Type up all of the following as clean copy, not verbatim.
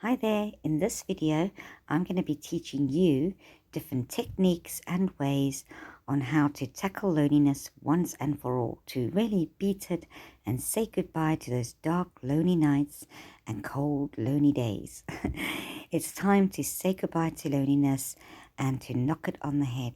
Hi there, in this video I'm going to be teaching you different techniques and ways on how to tackle loneliness once and for all, to really beat it and say goodbye to those dark lonely nights and cold lonely days. It's time to say goodbye to loneliness and to knock it on the head,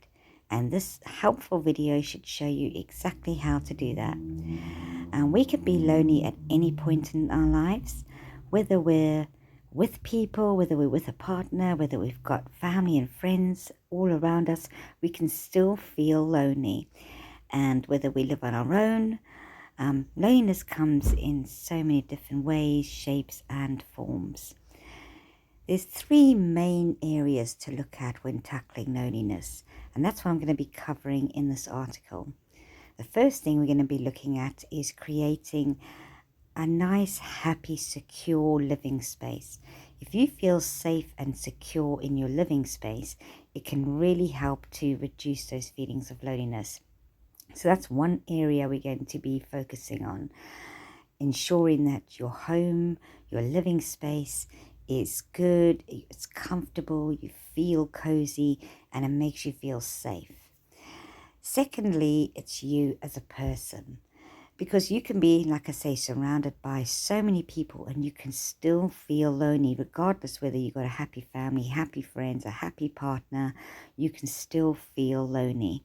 and this helpful video should show you exactly how to do that. And we can be lonely at any point in our lives, whether we're with people, whether we're with a partner, whether we've got family and friends all around us, we can still feel lonely. And whether we live on our own, loneliness comes in so many different ways, shapes, and forms. There's three main areas to look at when tackling loneliness, and that's what I'm going to be covering in this article. The first thing we're going to be looking at is creating a nice, happy, secure living space. If you feel safe and secure in your living space, it can really help to reduce those feelings of loneliness. So that's one area we're going to be focusing on, ensuring that your home, your living space is good, it's comfortable, you feel cozy, and it makes you feel safe. Secondly, it's you as a person. Because you can be, like I say, surrounded by so many people and you can still feel lonely, regardless whether you've got a happy family, happy friends, a happy partner, you can still feel lonely.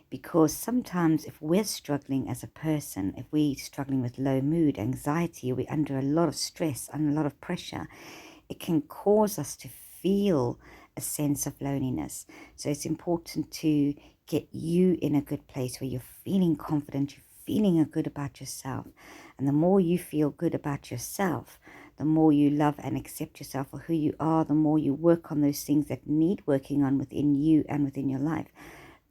Because sometimes if we're struggling as a person, if we're struggling with low mood, anxiety, or we're under a lot of stress and a lot of pressure, it can cause us to feel a sense of loneliness. So it's important to get you in a good place where you're feeling confident, you're feeling good about yourself. And the more you feel good about yourself, the more you love and accept yourself for who you are, the more you work on those things that need working on within you and within your life,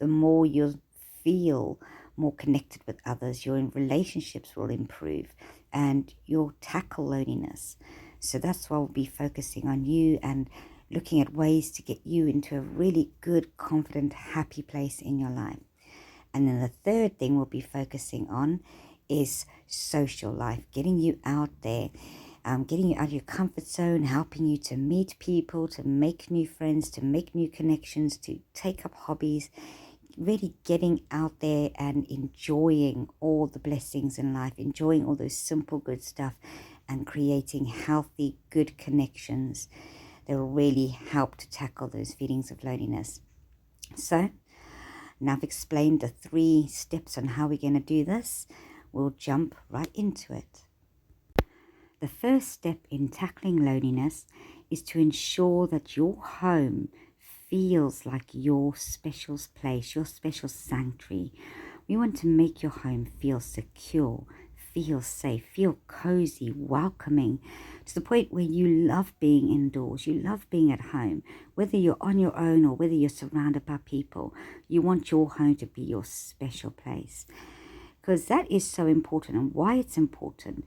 the more you'll feel more connected with others, your relationships will improve, and you'll tackle loneliness. So that's why we'll be focusing on you and looking at ways to get you into a really good, confident, happy place in your life. And then the third thing we'll be focusing on is social life, getting you out there, getting you out of your comfort zone, helping you to meet people, to make new friends, to make new connections, to take up hobbies, really getting out there and enjoying all the blessings in life, enjoying all those simple good stuff and creating healthy, good connections that will really help to tackle those feelings of loneliness. So now I've explained the 3 steps on how we're going to do this. We'll jump right into it. The first step in tackling loneliness is to ensure that your home feels like your special place, your special sanctuary. We want to make your home feel secure, feel safe, feel cozy, welcoming, to the point where you love being indoors, you love being at home. Whether you're on your own or whether you're surrounded by people, you want your home to be your special place. Because that is so important, and why it's important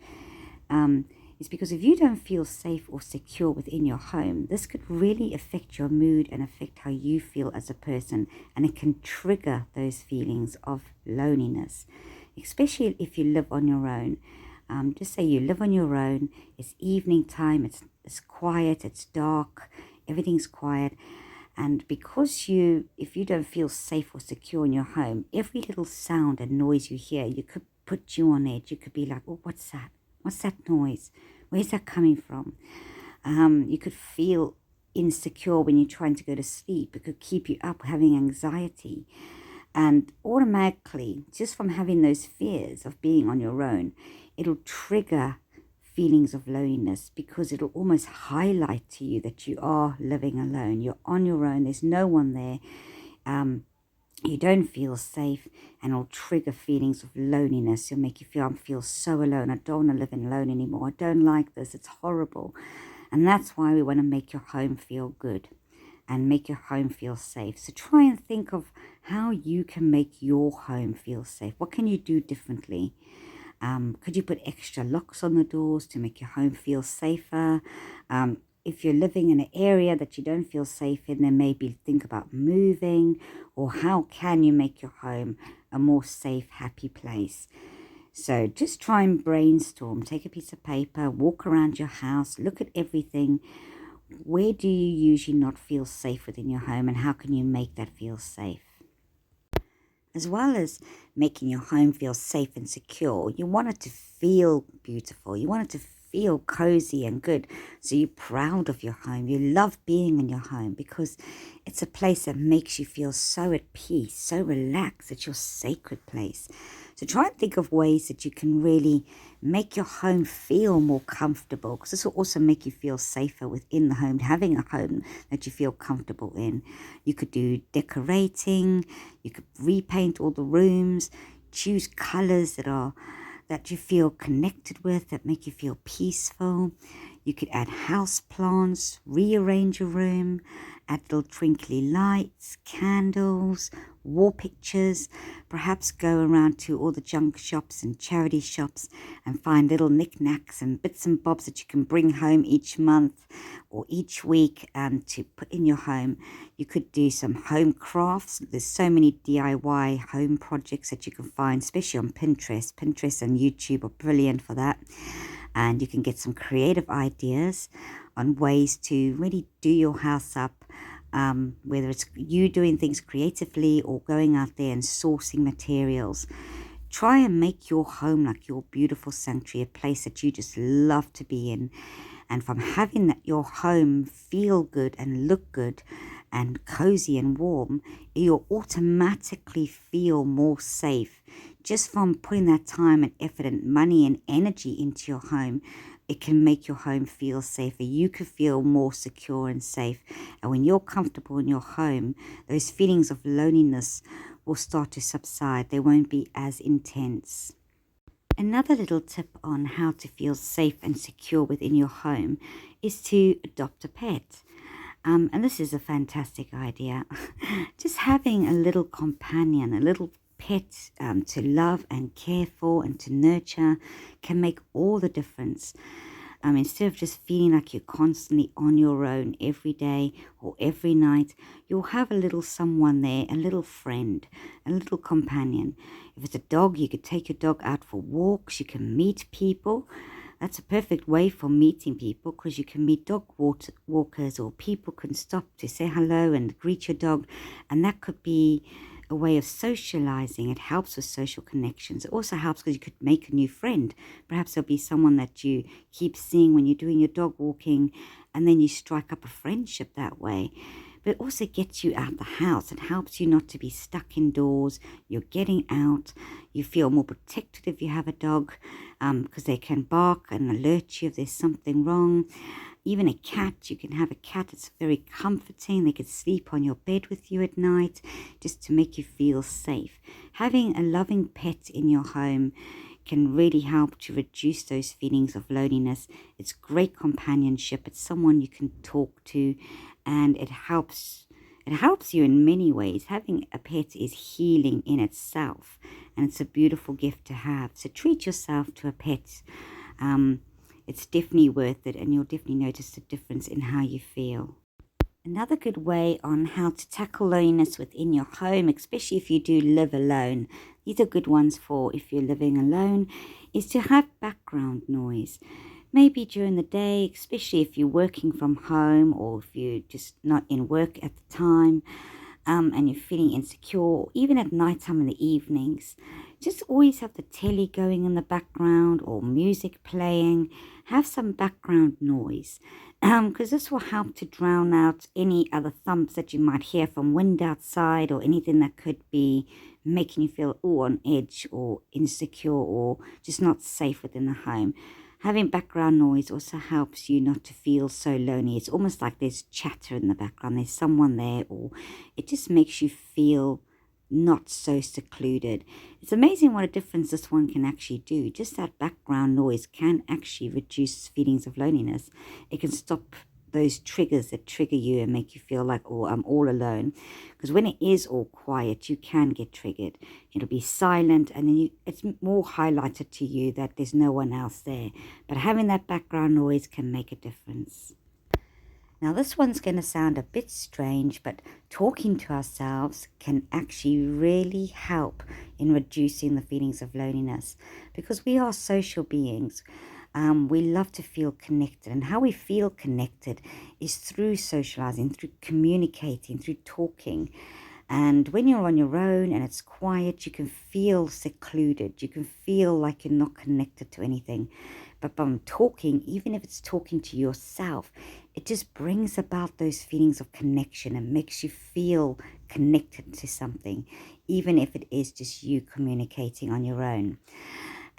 is because if you don't feel safe or secure within your home, this could really affect your mood and affect how you feel as a person, and it can trigger those feelings of loneliness, especially if you live on your own. Just say you live on your own, it's evening time, it's quiet, it's dark, everything's quiet. And because if you don't feel safe or secure in your home, every little sound and noise you hear, you could put you on edge. You could be like, oh, what's that? What's that noise? Where's that coming from? You could feel insecure when you're trying to go to sleep. It could keep you up having anxiety. And automatically, just from having those fears of being on your own, it'll trigger feelings of loneliness, because it'll almost highlight to you that you are living alone. You're on your own. There's no one there. You don't feel safe, and it'll trigger feelings of loneliness. It'll make you feel so alone. I don't want to live alone anymore. I don't like this. It's horrible. And that's why we want to make your home feel good and make your home feel safe. So try and think of how you can make your home feel safe. What can you do differently? Could you put extra locks on the doors to make your home feel safer? If you're living in an area that you don't feel safe in, then maybe think about moving, or how can you make your home a more safe, happy place? So just try and brainstorm. Take a piece of paper, walk around your house, look at everything. Where do you usually not feel safe within your home, and how can you make that feel safe? As well as making your home feel safe and secure, you want it to feel beautiful. You want it to feel cozy and good. So you're proud of your home. You love being in your home because it's a place that makes you feel so at peace, so relaxed. It's your sacred place. So try and think of ways that you can really make your home feel more comfortable, because this will also make you feel safer within the home, having a home that you feel comfortable in. You could do decorating, you could repaint all the rooms, choose colors that you feel connected with, that make you feel peaceful. You could add house plants, rearrange your room, add little twinkly lights, candles, wall pictures. Perhaps go around to all the junk shops and charity shops and find little knickknacks and bits and bobs that you can bring home each month or each week to put in your home. You could do some home crafts. There's so many DIY home projects that you can find, especially on Pinterest. Pinterest and YouTube are brilliant for that. And you can get some creative ideas on ways to really do your house up, whether it's you doing things creatively or going out there and sourcing materials. Try and make your home like your beautiful sanctuary, a place that you just love to be in. And from having your home feel good and look good and cozy and warm, you'll automatically feel more safe. Just from putting that time and effort and money and energy into your home, it can make your home feel safer. You could feel more secure and safe. And when you're comfortable in your home, those feelings of loneliness will start to subside. They won't be as intense. Another little tip on how to feel safe and secure within your home is to adopt a pet. And this is a fantastic idea. Just having a little companion, a little pet to love and care for and to nurture can make all the difference. Instead of just feeling like you're constantly on your own every day or every night, you'll have a little someone there, a little friend, a little companion. If it's a dog, you could take your dog out for walks, you can meet people. That's a perfect way for meeting people, because you can meet dog walkers, or people can stop to say hello and greet your dog, and that could be a way of socializing. It helps with social connections. It also helps because you could make a new friend. Perhaps there'll be someone that you keep seeing when you're doing your dog walking, and then you strike up a friendship that way. But it also gets you out the house. It helps you not to be stuck indoors. You're getting out. You feel more protected if you have a dog, because they can bark and alert you if there's something wrong. Even a cat, you can have a cat. It's very comforting. They could sleep on your bed with you at night just to make you feel safe. Having a loving pet in your home can really help to reduce those feelings of loneliness. It's great companionship. It's someone you can talk to, and it helps you in many ways. Having a pet is healing in itself, and it's a beautiful gift to have. So treat yourself to a pet. It's definitely worth it, and you'll definitely notice the difference in how you feel. Another good way on how to tackle loneliness within your home, especially if you do live alone, these are good ones for if you're living alone, is to have background noise. Maybe during the day, especially if you're working from home, or if you're just not in work at the time, and you're feeling insecure, or even at night time in the evenings, just always have the telly going in the background or music playing. Have some background noise, because this will help to drown out any other thumps that you might hear from wind outside, or anything that could be making you feel on edge or insecure or just not safe within the home. Having background noise also helps you not to feel so lonely. It's almost like there's chatter in the background. There's someone there, or it just makes you feel not so secluded. It's amazing what a difference this one can actually do. Just that background noise can actually reduce feelings of loneliness. It can stop those triggers that trigger you and make you feel like, oh, I'm all alone. Because when it is all quiet, you can get triggered. It'll be silent, and then it's more highlighted to you that there's no one else there. But having that background noise can make a difference. Now, this one's going to sound a bit strange, but talking to ourselves can actually really help in reducing the feelings of loneliness because we are social beings. We love to feel connected, and how we feel connected is through socializing, through communicating, through talking. And when you're on your own and it's quiet, you can feel secluded. You can feel like you're not connected to anything. But by talking, even if it's talking to yourself, it just brings about those feelings of connection and makes you feel connected to something, even if it is just you communicating on your own.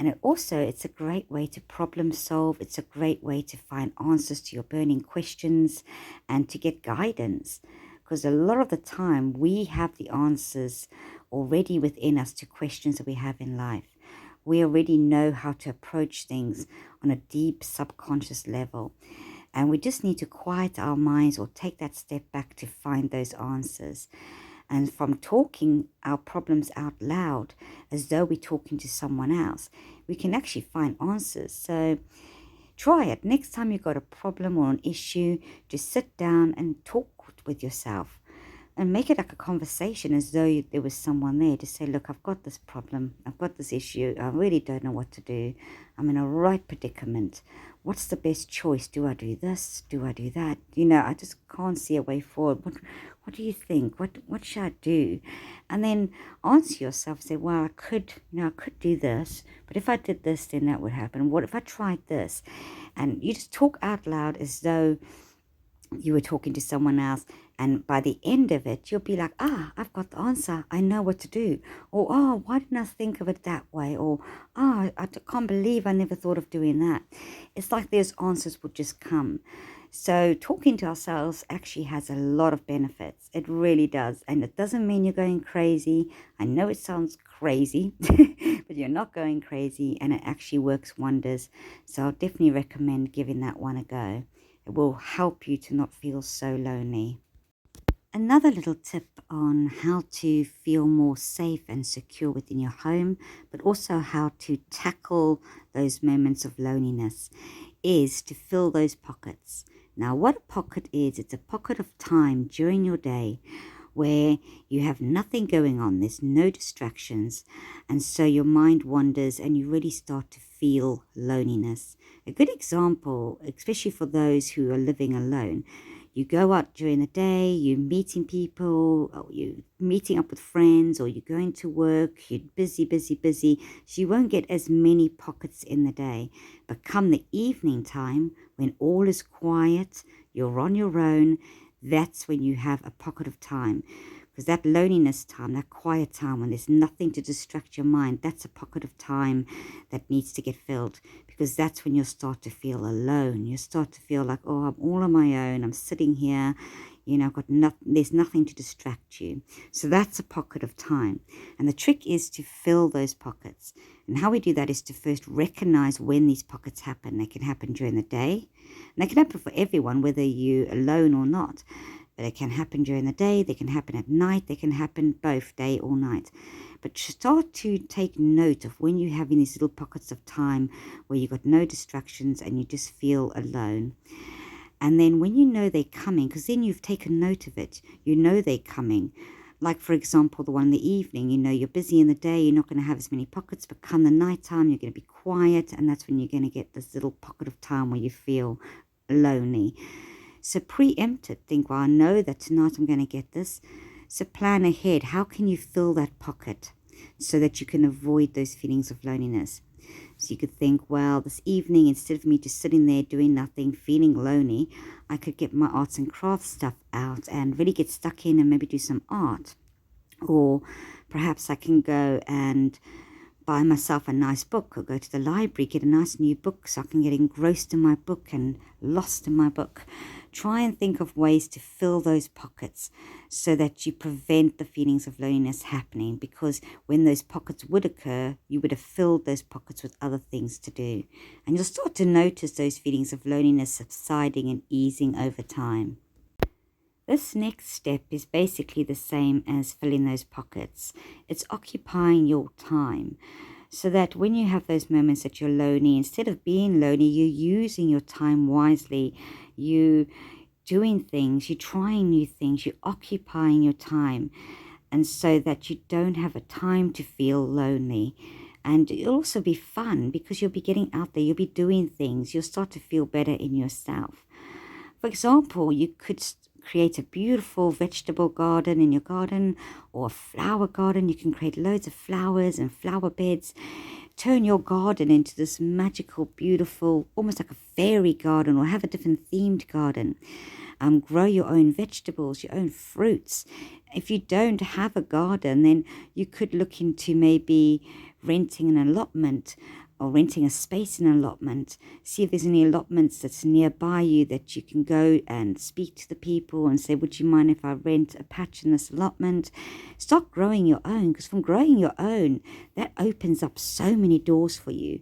And it's a great way to problem solve. It's a great way to find answers to your burning questions and to get guidance. Because a lot of the time we have the answers already within us to questions that we have in life. We already know how to approach things on a deep subconscious level. And we just need to quiet our minds or take that step back to find those answers. And from talking our problems out loud, as though we're talking to someone else, we can actually find answers. So try it. Next time you've got a problem or an issue, just sit down and talk with yourself. And make it like a conversation as though there was someone there to say, look, I've got this problem. I've got this issue. I really don't know what to do. I'm in a right predicament. What's the best choice? Do I do this? Do I do that? I just can't see a way forward. What do you think? What should I do? And then answer yourself, say, well, I could do this, but if I did this, then that would happen. What if I tried this? And you just talk out loud as though you were talking to someone else, and by the end of it you'll be like, I've got the answer, I know what to do. Or why didn't I think of it that way? Or I can't believe I never thought of doing that. It's like those answers would just come. So talking to ourselves actually has a lot of benefits. It really does. And it doesn't mean you're going crazy. I know it sounds crazy, but you're not going crazy, and it actually works wonders. So I'll definitely recommend giving that one a go. It will help you to not feel so lonely. Another little tip on how to feel more safe and secure within your home, but also how to tackle those moments of loneliness, is to fill those pockets. Now, what a pocket is, it's a pocket of time during your day where you have nothing going on, there's no distractions, and so your mind wanders and you really start to feel loneliness. A good example, especially for those who are living alone, you go out during the day, you're meeting people, or you're meeting up with friends, or you're going to work, you're busy, so you won't get as many pockets in the day. But come the evening time, when all is quiet, you're on your own, that's when you have a pocket of time. Because that loneliness time, that quiet time when there's nothing to distract your mind, that's a pocket of time that needs to get filled. Because that's when you'll start to feel alone. You start to feel like, I'm all on my own. I'm sitting here, I've got there's nothing to distract you. So that's a pocket of time. And the trick is to fill those pockets. And how we do that is to first recognize when these pockets happen. They can happen during the day. And they can happen for everyone, whether you're alone or not. But it can happen during the day, they can happen at night, they can happen both day or night. But start to take note of when you're having these little pockets of time where you've got no distractions and you just feel alone. And then when you know they're coming, because then you've taken note of it, you know they're coming. Like, for example, the one in the evening, you're busy in the day, you're not going to have as many pockets, but come the night time, you're going to be quiet, and that's when you're going to get this little pocket of time where you feel lonely. So preempt it. Think, well, I know that tonight I'm going to get this. So plan ahead. How can you fill that pocket so that you can avoid those feelings of loneliness? So you could think, well, this evening, instead of me just sitting there doing nothing, feeling lonely, I could get my arts and crafts stuff out and really get stuck in and maybe do some art. Or perhaps I can go and buy myself a nice book, or go to the library, get a nice new book so I can get engrossed in my book and lost in my book. Try and think of ways to fill those pockets so that you prevent the feelings of loneliness happening, because when those pockets would occur, you would have filled those pockets with other things to do. And you'll start to notice those feelings of loneliness subsiding and easing over time. This next step is basically the same as filling those pockets. It's occupying your time so that when you have those moments that you're lonely, instead of being lonely, you're using your time wisely. You doing things, you're trying new things, you're occupying your time, and so that you don't have a time to feel lonely. And it'll also be fun because you'll be getting out there, you'll be doing things, you'll start to feel better in yourself. For example, you could create a beautiful vegetable garden in your garden, or a flower garden. You can create loads of flowers and flower beds. Turn your garden into this magical, beautiful, almost like a fairy garden, or have a different themed garden. Grow your own vegetables, your own fruits. If you don't have a garden, then you could look into maybe renting an allotment or renting a space in an allotment. See if there's any allotments that's nearby you that you can go and speak to the people and say, would you mind if I rent a patch in this allotment? Start growing your own, because from growing your own, that opens up so many doors for you.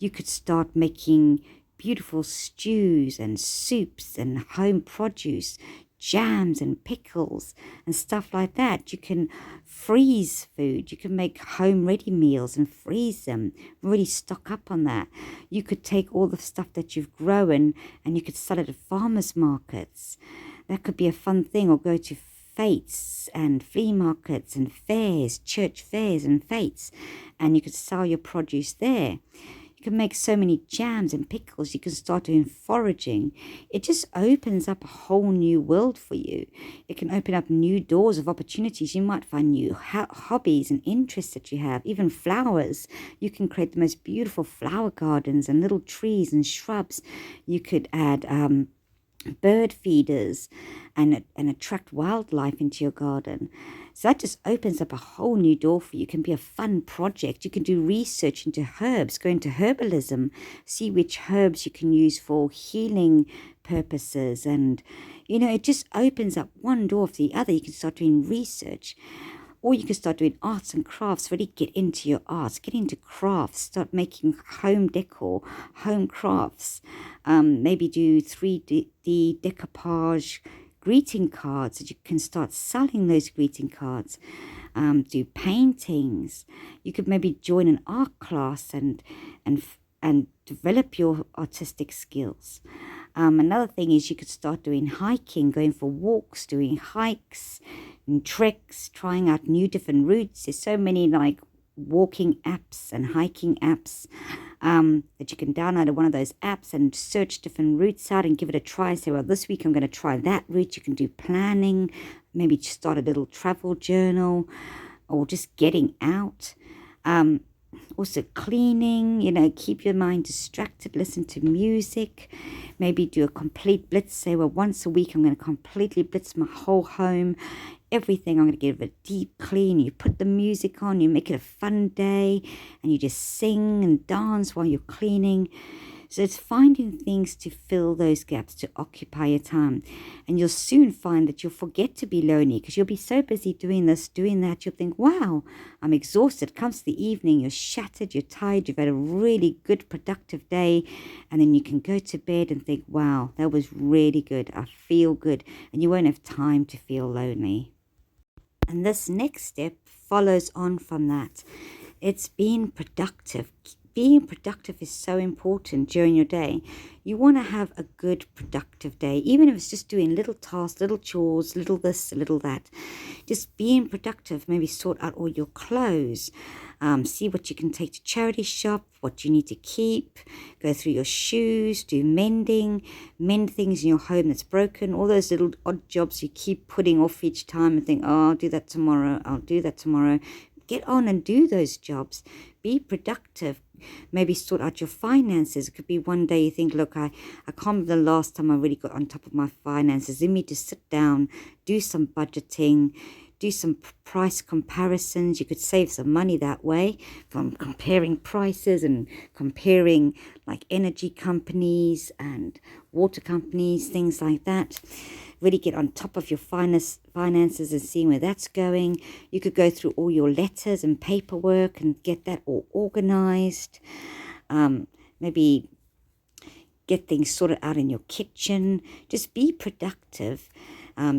You could start making beautiful stews and soups and home produce, jams and pickles and stuff like that. You can freeze food. You can make home ready meals and freeze them, really stock up on that. You could take all the stuff that you've grown and you could sell it at farmers markets. That could be a fun thing. Or go to fetes and flea markets and fairs, church fairs and fetes, and you could sell your produce there. You can make so many jams and pickles. You can start doing foraging. It just opens up a whole new world for you. It can open up new doors of opportunities. You might find new hobbies and interests that you have. Even flowers. You can create the most beautiful flower gardens and little trees and shrubs. You could add bird feeders and attract wildlife into your garden. So that just opens up a whole new door for you. It can be a fun project. You can do research into herbs, go into herbalism, see which herbs you can use for healing purposes. And, it just opens up one door after the other. You can start doing research. Or you can start doing arts and crafts, really get into your arts, get into crafts, start making home decor, home crafts. Maybe do 3D decoupage greeting cards that you can start selling those greeting cards. Do paintings. You could maybe join an art class and develop your artistic skills. Another thing is you could start doing hiking, going for walks, doing hikes and treks, trying out new different routes. There's so many like walking apps and hiking apps that you can download one of those apps and search different routes out and give it a try. Say, well, this week I'm going to try that route. You can do planning, maybe start a little travel journal, or just getting out. Also cleaning, keep your mind distracted, listen to music, maybe do a complete blitz. Say, well, once a week I'm going to completely blitz my whole home, everything. I'm going to give it a deep clean. You put the music on, you make it a fun day, and you just sing and dance while you're cleaning. So it's finding things to fill those gaps, to occupy your time. And you'll soon find that you'll forget to be lonely because you'll be so busy doing this, doing that. You'll think, wow, I'm exhausted. Comes the evening, you're shattered, you're tired, you've had a really good, productive day. And then you can go to bed and think, wow, that was really good. I feel good. And you won't have time to feel lonely. And this next step follows on from that. It's being productive. Being productive is so important during your day. You want to have a good, productive day, even if it's just doing little tasks, little chores, little this, little that. Just being productive, maybe sort out all your clothes, see what you can take to charity shop, what you need to keep, go through your shoes, do mending, mend things in your home that's broken, all those little odd jobs you keep putting off each time and think, oh, I'll do that tomorrow, I'll do that tomorrow. Get on and do those jobs. Be productive. Maybe sort out your finances. It could be one day you think, look, I can't remember the last time I really got on top of my finances. Let me just sit down, do some budgeting, do some price comparisons. You could save some money that way from comparing prices and comparing like energy companies and water companies, things like that. Really get on top of your finances and seeing where that's going. You could go through all your letters and paperwork and get that all organized. Maybe get things sorted out in your kitchen. Just be productive.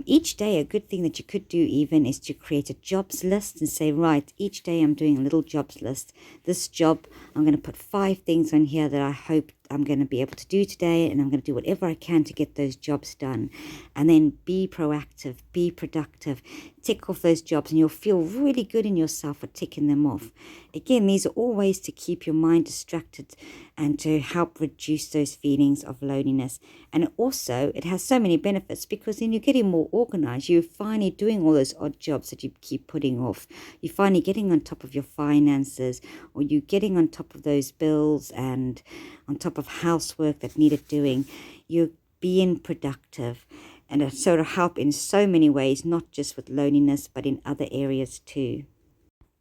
Each day, a good thing that you could do even is to create a jobs list and say, right, each day I'm doing a little jobs list. This job, I'm going to put 5 things on here that I hope I'm going to be able to do today, and I'm going to do whatever I can to get those jobs done. And then be proactive, be productive, tick off those jobs, and you'll feel really good in yourself for ticking them off. Again, these are all ways to keep your mind distracted and to help reduce those feelings of loneliness. And also, it has so many benefits, because then you're getting more organized. You're finally doing all those odd jobs that you keep putting off. You're finally getting on top of your finances, or you're getting on top of those bills and on top of housework that needed doing. You're being productive, and it sort of help in so many ways, not just with loneliness, but in other areas too.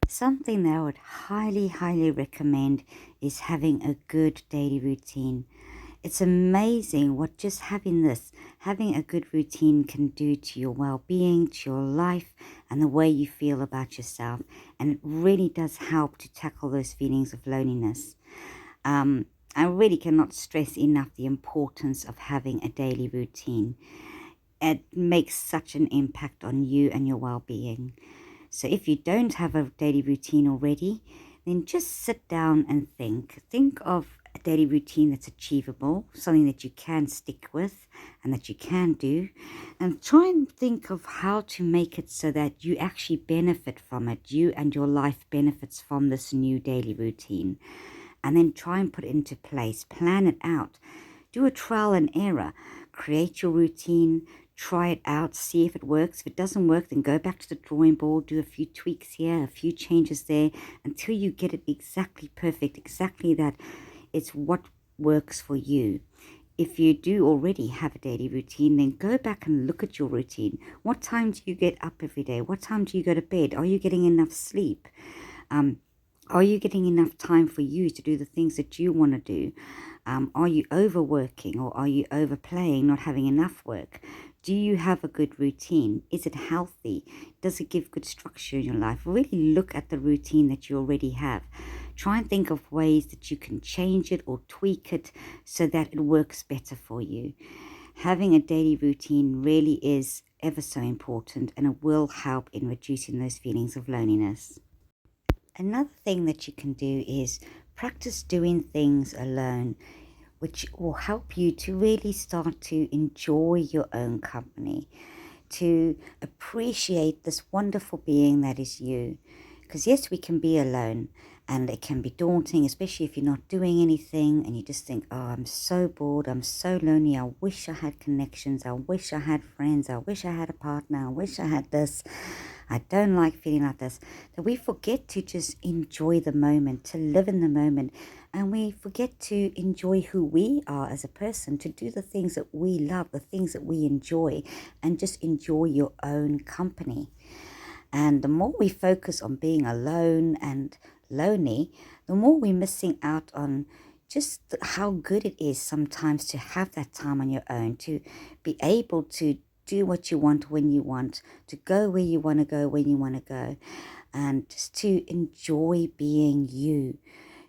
Something that I would highly, highly recommend is having a good daily routine. It's amazing what just having a good routine can do to your well-being, to your life, and the way you feel about yourself. And it really does help to tackle those feelings of loneliness. I really cannot stress enough the importance of having a daily routine. It makes such an impact on you and your well-being. So if you don't have a daily routine already, then just sit down and think. Think of a daily routine that's achievable, something that you can stick with and that you can do. And try and think of how to make it so that you actually benefit from it. You and your life benefits from this new daily routine. And then try and put it into place. Plan it out. Do a trial and error. Create your routine. Try it out, see if it works. If it doesn't work, then go back to the drawing board, do a few tweaks here, a few changes there, until you get it exactly perfect, exactly that it's what works for you. If you do already have a daily routine, then go back and look at your routine. What time do you get up every day? What time do you go to bed? Are you getting enough sleep? Are you getting enough time for you to do the things that you want to do? Are you overworking, or are you overplaying, not having enough work? Do you have a good routine? Is it healthy? Does it give good structure in your life? Really look at the routine that you already have. Try and think of ways that you can change it or tweak it so that it works better for you. Having a daily routine really is ever so important, and it will help in reducing those feelings of loneliness. Another thing that you can do is practice doing things alone, which will help you to really start to enjoy your own company, to appreciate this wonderful being that is you. Because yes, we can be alone, and it can be daunting, especially if you're not doing anything and you just think, oh, I'm so bored, I'm so lonely, I wish I had connections, I wish I had friends, I wish I had a partner, I wish I had this. I don't like feeling like this. That we forget to just enjoy the moment, to live in the moment, and we forget to enjoy who we are as a person, to do the things that we love, the things that we enjoy, and just enjoy your own company. And the more we focus on being alone and lonely, the more we're missing out on just how good it is sometimes to have that time on your own, to be able to do what you want when you want, to go where you want to go when you want to go, and just to enjoy being you.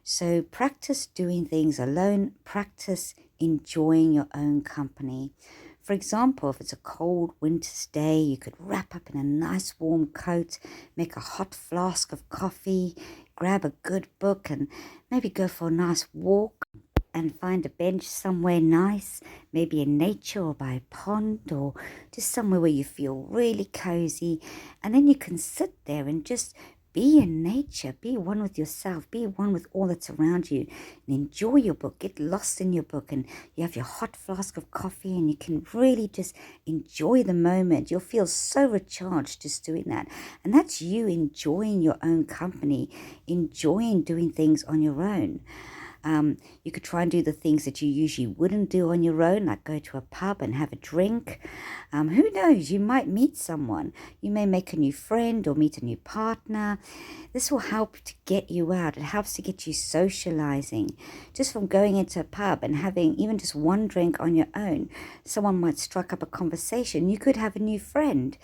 So practice doing things alone, practice enjoying your own company. For example, if it's a cold winter's day, you could wrap up in a nice warm coat, make a hot flask of coffee, grab a good book, and maybe go for a nice walk and find a bench somewhere nice, maybe in nature or by a pond, or just somewhere where you feel really cozy. And then you can sit there and just be in nature, be one with yourself, be one with all that's around you, and enjoy your book, get lost in your book, and you have your hot flask of coffee, and you can really just enjoy the moment. You'll feel so recharged just doing that. And that's you enjoying your own company, enjoying doing things on your own. You could try and do the things that you usually wouldn't do on your own, like go to a pub and have a drink. Who knows, you might meet someone. You may make a new friend or meet a new partner. This will help to get you out. It helps to get you socializing. Just from going into a pub and having even just one drink on your own, someone might strike up a conversation. You could have a new friend.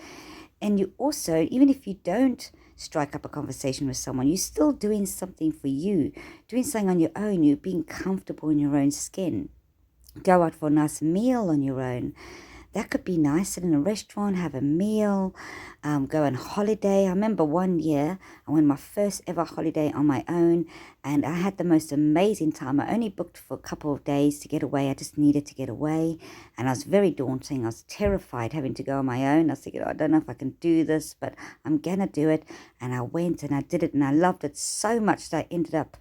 And you also, even if you don't strike up a conversation with someone, you're still doing something for you, doing something on your own. You're being comfortable in your own skin. Go out for a nice meal on your own. That could be nice, sit in a restaurant, have a meal, go on holiday. I remember one year I went my first ever holiday on my own, and I had the most amazing time. I only booked for a couple of days to get away. I just needed to get away, and I was very daunting. I was terrified having to go on my own. I was thinking, I don't know if I can do this, but I'm gonna do it. And I went and I did it, and I loved it so much that I ended up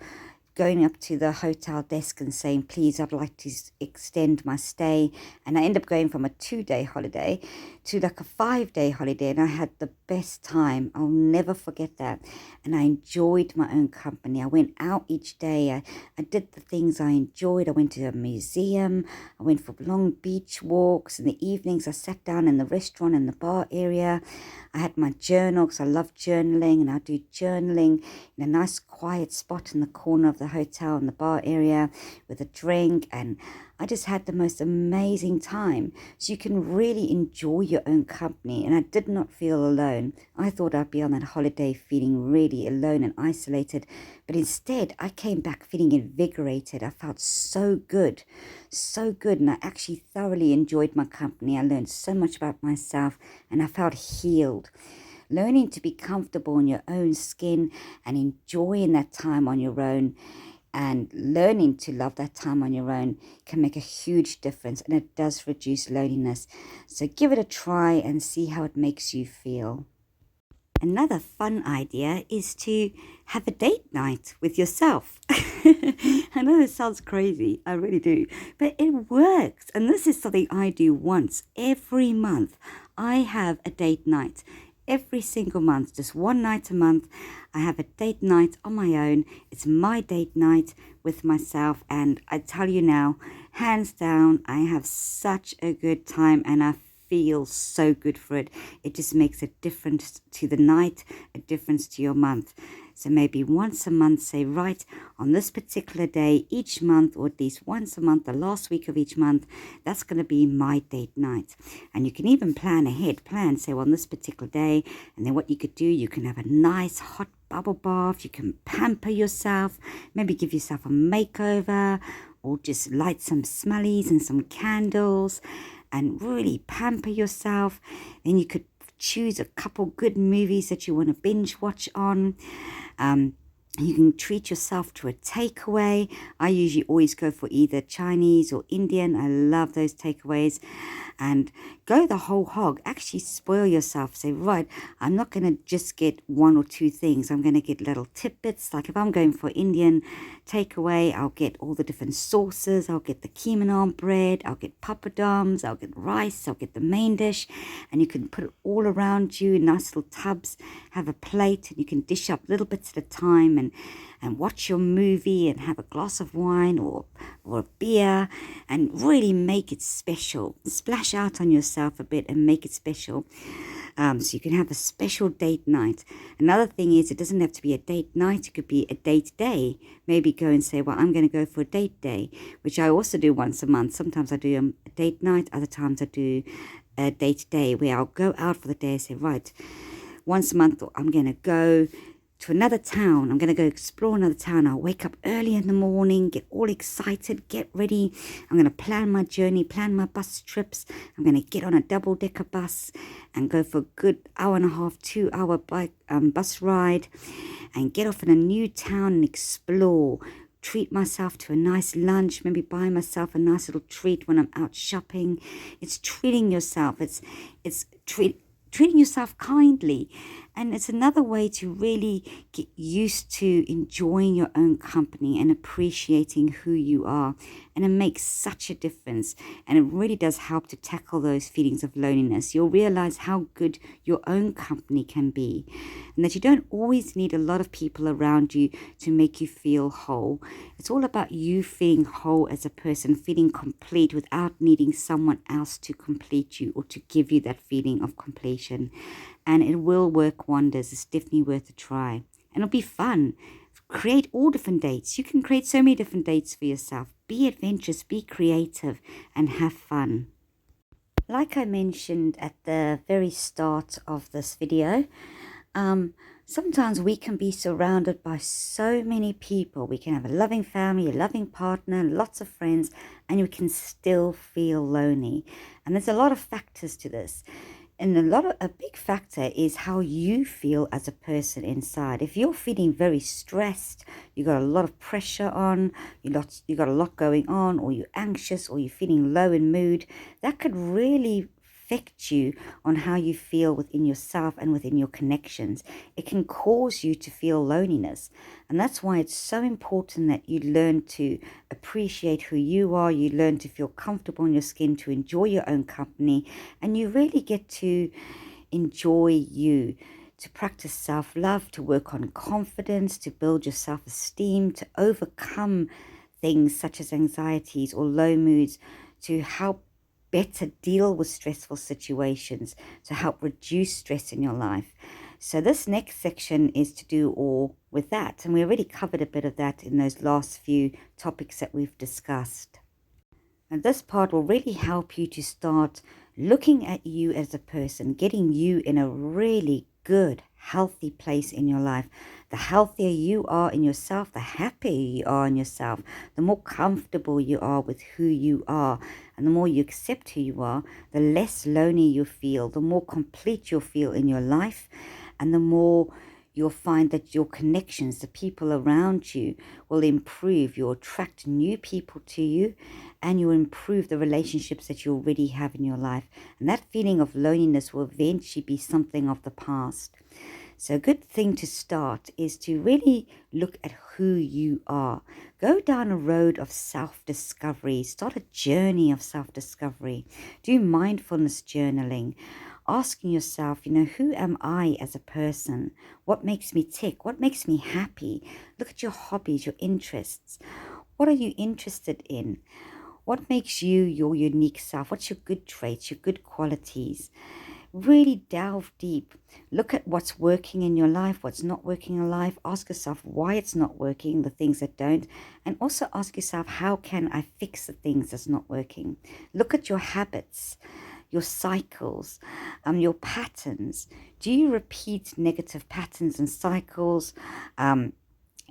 going up to the hotel desk and saying, please, I'd like to extend my stay. And I ended up going from a 2-day holiday to like a 5-day holiday, and I had the best time. I'll never forget that. And I enjoyed my own company. I went out each day. I did the things I enjoyed. I went to a museum. I went for long beach walks. In the evenings, I sat down in the restaurant and the bar area. I had my journal because I love journaling, and I do journaling in a nice quiet spot in the corner of the hotel in the bar area with a drink, and I just had the most amazing time. So you can really enjoy your own company, and I did not feel alone. I thought I'd be on that holiday feeling really alone and isolated, but instead I came back feeling invigorated. I felt so good, and I actually thoroughly enjoyed my company. I learned so much about myself, and I felt healed. Learning to be comfortable in your own skin and enjoying that time on your own, and learning to love that time on your own, can make a huge difference, and it does reduce loneliness. So give it a try and see how it makes you feel. Another fun idea is to have a date night with yourself. I know this sounds crazy, I really do, but it works. And this is something I do once every month. I have a date night. Every single month, just one night a month, I have a date night on my own. It's my date night with myself, and I tell you now, hands down, I have such a good time, and I feel so good for it. It just makes a difference to the night, a difference to your month. So maybe once a month, say, right, on this particular day each month, or at least once a month, the last week of each month, that's going to be my date night. And you can even plan ahead, say, well, on this particular day, and then what you could do, you can have a nice hot bubble bath, you can pamper yourself, maybe give yourself a makeover, or just light some smellies and some candles and really pamper yourself. Then you could choose a couple good movies that you want to binge watch on. You can treat yourself to a takeaway. I usually always go for either Chinese or Indian. I love those takeaways. And go the whole hog. Actually spoil yourself. Say, right, I'm not going to just get one or two things. I'm going to get little tidbits. Like if I'm going for Indian takeaway, I'll get all the different sauces. I'll get the keema naan bread. I'll get papadums. I'll get rice. I'll get the main dish. And you can put it all around you in nice little tubs. Have a plate, and you can dish up little bits at a time, and watch your movie and have a glass of wine or a beer, and really make it special. Splash out on yourself a bit and make it special. So you can have a special date night. Another thing is, it doesn't have to be a date night. It could be a date day. Maybe go and say, well, I'm going to go for a date day, which I also do once a month. Sometimes I do a date night. Other times I do a date day, where I'll go out for the day and say, right, once a month I'm going to go to another town. I'm going to go explore another town. I'll wake up early in the morning, get all excited, get ready. I'm going to plan my journey, plan my bus trips. I'm going to get on a double-decker bus and go for a good 1.5, 2-hour bus ride, and get off in a new town and explore. Treat myself to a nice lunch, maybe buy myself a nice little treat when I'm out shopping. It's treating yourself. It's treating yourself kindly. And it's another way to really get used to enjoying your own company and appreciating who you are. And it makes such a difference. And it really does help to tackle those feelings of loneliness. You'll realize how good your own company can be, and that you don't always need a lot of people around you to make you feel whole. It's all about you feeling whole as a person, feeling complete without needing someone else to complete you or to give you that feeling of completion. And it will work wonders. It's definitely worth a try. And it'll be fun. Create all different dates. You can create so many different dates for yourself. Be adventurous, be creative, and have fun. Like I mentioned at the very start of this video, Sometimes we can be surrounded by so many people. We can have a loving family, a loving partner, lots of friends, and we can still feel lonely. And there's a lot of factors to this. And a big factor is how you feel as a person inside. If you're feeling very stressed, you got a lot of pressure on, you got a lot going on, or you're anxious, or you're feeling low in mood, that could really affect you on how you feel within yourself and within your connections. It can cause you to feel loneliness. And that's why it's so important that you learn to appreciate who you are, you learn to feel comfortable in your skin, to enjoy your own company, and you really get to enjoy you, to practice self-love, to work on confidence, to build your self-esteem, to overcome things such as anxieties or low moods, to help better deal with stressful situations, to help reduce stress in your life. So this next section is to do all with that. And we already covered a bit of that in those last few topics that we've discussed. And this part will really help you to start looking at you as a person, getting you in a really good, healthy place in your life. The healthier you are in yourself, the happier you are in yourself, the more comfortable you are with who you are, and the more you accept who you are, the less lonely you feel, the more complete you'll feel in your life, and the more you'll find that your connections, the people around you, will improve. You'll attract new people to you, and you'll improve the relationships that you already have in your life. And that feeling of loneliness will eventually be something of the past. So a good thing to start is to really look at who you are. Go down a road of self-discovery. Start a journey of self-discovery. Do mindfulness journaling. Asking yourself, who am I as a person? What makes me tick? What makes me happy? Look at your hobbies, your interests. What are you interested in? What makes you your unique self? What's your good traits, your good qualities? Really delve deep. Look at what's working in your life, what's not working in your life. Ask yourself why it's not working, the things that don't. And also ask yourself, how can I fix the things that's not working? Look at your habits, your cycles, your patterns. Do you repeat negative patterns and cycles?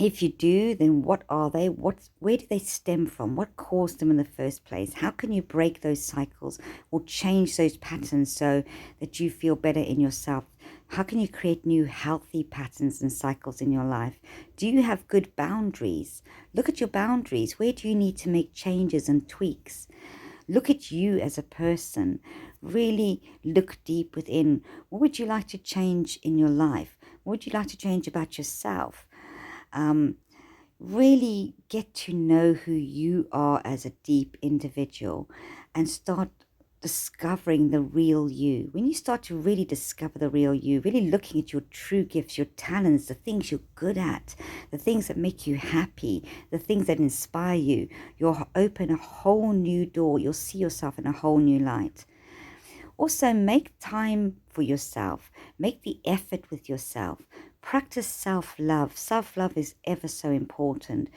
If you do, then what are they? Where do they stem from? What caused them in the first place? How can you break those cycles or change those patterns so that you feel better in yourself? How can you create new healthy patterns and cycles in your life? Do you have good boundaries? Look at your boundaries. Where do you need to make changes and tweaks? Look at you as a person. Really look deep within. What would you like to change in your life? What would you like to change about yourself? Really get to know who you are as a deep individual and start discovering the real you. When you start to really discover the real you, really looking at your true gifts, your talents, the things you're good at, the things that make you happy, the things that inspire you, you'll open a whole new door. You'll see yourself in a whole new light. Also, make time for yourself. Make the effort with yourself. Practice self-love. Self-love is ever so important.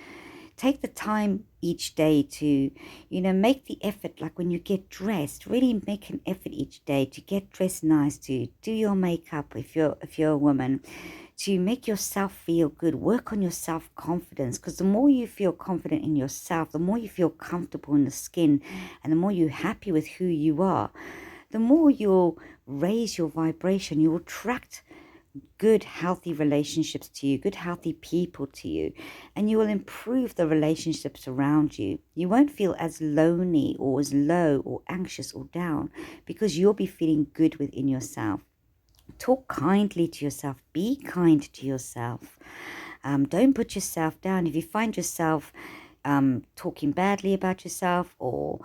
Take the time each day to, make the effort, like when you get dressed, really make an effort each day to get dressed nice, to do your makeup if you're a woman, to make yourself feel good. Work on your self-confidence, because the more you feel confident in yourself, the more you feel comfortable in the skin, and the more you're happy with who you are, the more you'll raise your vibration. You'll attract good, healthy relationships to you, good, healthy people to you, and you will improve the relationships around you. You won't feel as lonely or as low or anxious or down, because you'll be feeling good within yourself. Talk kindly to yourself. Be kind to yourself. Don't put yourself down. If you find yourself talking badly about yourself or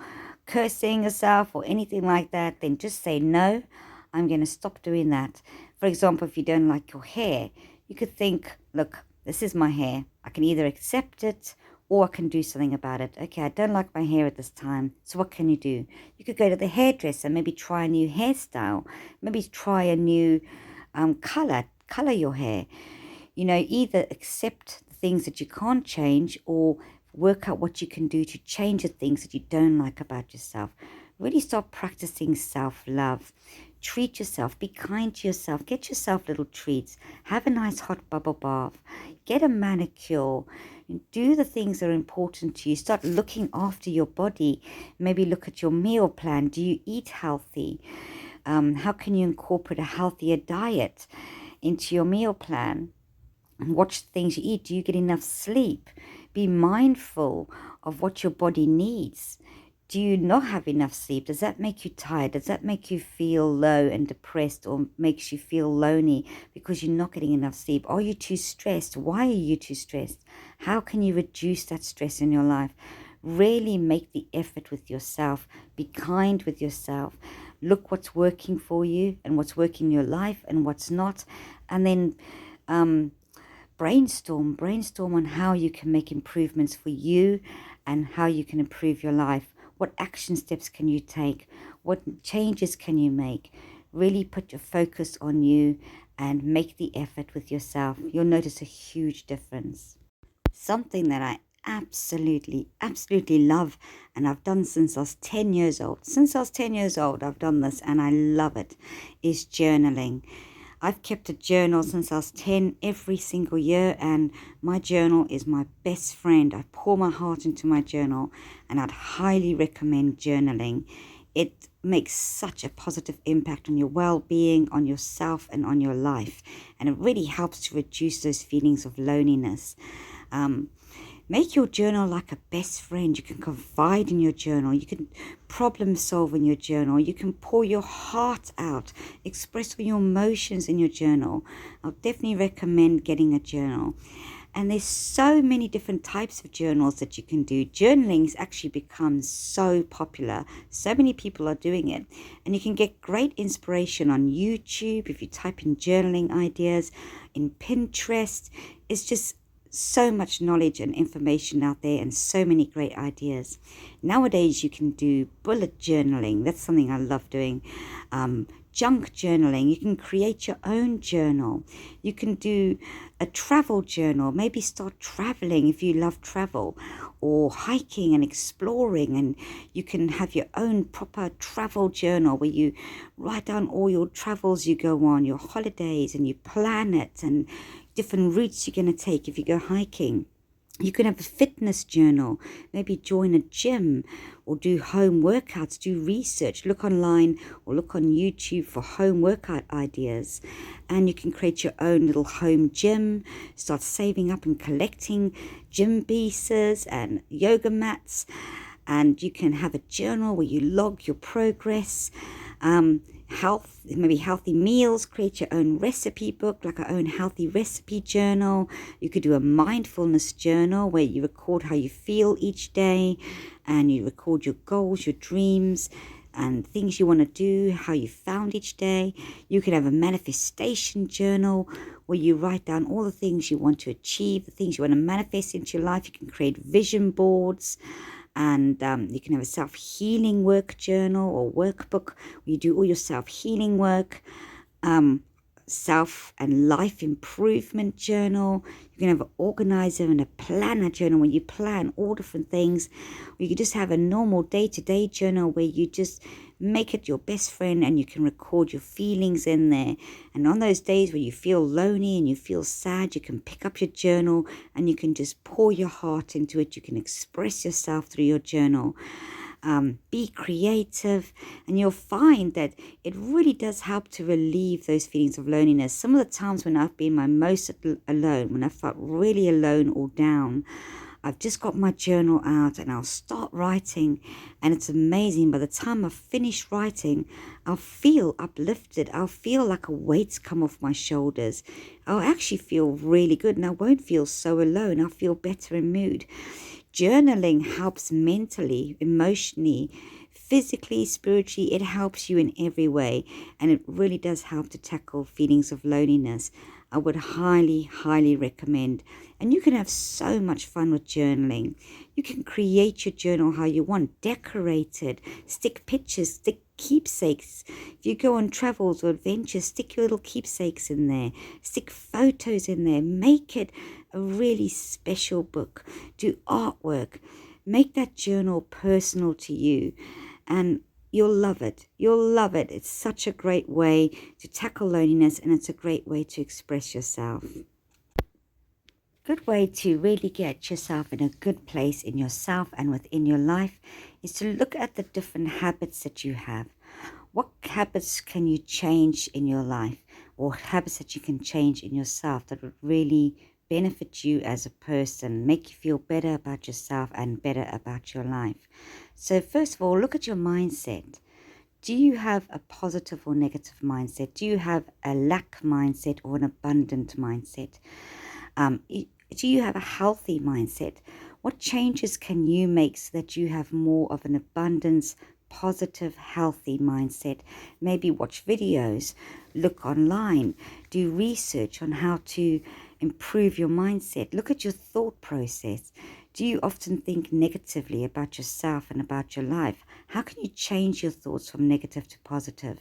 cursing yourself or anything like that, then just say, no, I'm going to stop doing that. For example, if you don't like your hair, you could think, look, this is my hair. I can either accept it or I can do something about it. Okay, I don't like my hair at this time. So what can you do? You could go to the hairdresser, maybe try a new hairstyle, maybe try a new color your hair. Either accept the things that you can't change or work out what you can do to change the things that you don't like about yourself. Really start practicing self-love. treat yourself, be kind to yourself, get yourself little treats, have a nice hot bubble bath, get a manicure, do the things that are important to you. Start looking after your body. Maybe look at your meal plan. Do you eat healthy? How can you incorporate a healthier diet into your meal plan? Watch the things you eat. Do you get enough sleep? Be mindful of what your body needs. Do you not have enough sleep? Does that make you tired? Does that make you feel low and depressed, or makes you feel lonely because you're not getting enough sleep? Are you too stressed? Why are you too stressed? How can you reduce that stress in your life? Really make the effort with yourself. Be kind with yourself. Look what's working for you and what's working in your life and what's not. And then brainstorm on how you can make improvements for you and how you can improve your life. What action steps can you take? What changes can you make? Really put your focus on you and make the effort with yourself. You'll notice a huge difference. Something that I absolutely love, and I've done since I was 10 years old. Since I was 10 years old, I've done this and I love it, is journaling. I've kept a journal since I was 10 every single year, and my journal is my best friend. I pour my heart into my journal, and I'd highly recommend journaling. It makes such a positive impact on your well-being, on yourself, and on your life, and it really helps to reduce those feelings of loneliness. Make your journal like a best friend. You can confide in your journal. You can problem solve in your journal. You can pour your heart out, express all your emotions in your journal. I'll definitely recommend getting a journal. And there's so many different types of journals that you can do. Journaling's actually become so popular. So many people are doing it. And you can get great inspiration on YouTube if you type in journaling ideas, in Pinterest. It's just so much knowledge and information out there, and so many great ideas. Nowadays you can do bullet journaling. That's something I love doing. Junk journaling. You can create your own journal. You can do a travel journal. Maybe start traveling if you love travel, or hiking and exploring, and you can have your own proper travel journal where you write down all your travels you go on, your holidays, and you plan it, and different routes you're going to take if you go hiking. You can have a fitness journal, maybe join a gym or do home workouts, do research, look online or look on YouTube for home workout ideas. And you can create your own little home gym, start saving up and collecting gym pieces and yoga mats. And you can have a journal where you log your progress. Health, maybe healthy meals, create your own recipe book, like our own healthy recipe journal. You could do a mindfulness journal where you record how you feel each day, and you record your goals, your dreams, and things you want to do, how you found each day. You could have a manifestation journal where you write down all the things you want to achieve, the things you want to manifest into your life. You can create vision boards. And you can have a self-healing work journal or workbook where you do all your self-healing work, self and life improvement journal. You can have an organizer and a planner journal where you plan all different things. Or you can just have a normal day-to-day journal where you just make it your best friend and you can record your feelings in there. And on those days where you feel lonely and you feel sad, you can pick up your journal and you can just pour your heart into it. You can express yourself through your journal. Be creative, and you'll find that it really does help to relieve those feelings of loneliness. Some of the times when I've been my most alone, when I felt really alone or down, I've just got my journal out and I'll start writing, and it's amazing. By the time I've finished writing, I'll feel uplifted. I'll feel like a weight's come off my shoulders. I'll actually feel really good, and I won't feel so alone. I'll feel better in mood. Journaling helps mentally, emotionally, physically, spiritually. It helps you in every way, and it really does help to tackle feelings of loneliness. I would highly recommend. And you can have so much fun with journaling. You can create your journal how you want, decorate it, stick pictures, stick keepsakes. If you go on travels or adventures, stick your little keepsakes in there, stick photos in there, make it a really special book. Do artwork, make that journal personal to you. And you'll love it. You'll love it. It's such a great way to tackle loneliness, and it's a great way to express yourself. Good way to really get yourself in a good place in yourself and within your life is to look at the different habits that you have. What habits can you change in your life, or habits that you can change in yourself that would really benefit you as a person, make you feel better about yourself and better about your life? So first of all, look at your mindset. Do you have a positive or negative mindset? Do you have a lack mindset or an abundant mindset? Do you have a healthy mindset? What changes can you make so that you have more of an abundance, positive, healthy mindset? Maybe watch videos, look online, do research on how to improve your mindset. Look at your thought process. Do you often think negatively about yourself and about your life? How can you change your thoughts from negative to positive?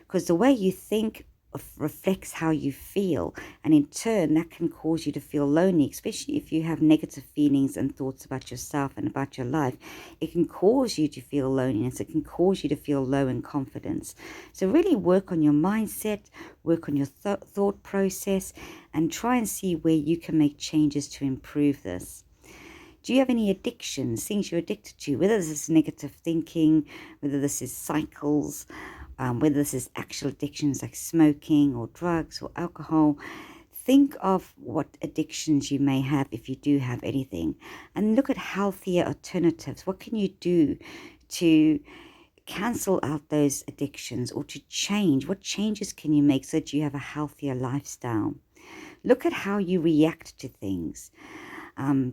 Because the way you think reflects how you feel, and in turn that can cause you to feel lonely, especially if you have negative feelings and thoughts about yourself and about your life. It can cause you to feel loneliness. It can cause you to feel low in confidence. So really work on your mindset, work on your thought process, and try and see where you can make changes to improve this. Do you have any addictions, things you're addicted to, whether this is negative thinking, whether this is cycles, whether this is actual addictions like smoking or drugs or alcohol? Think of what addictions you may have, if you do have anything, and look at healthier alternatives. What can you do to cancel out those addictions, or to change? What changes can you make so that you have a healthier lifestyle? Look at how you react to things.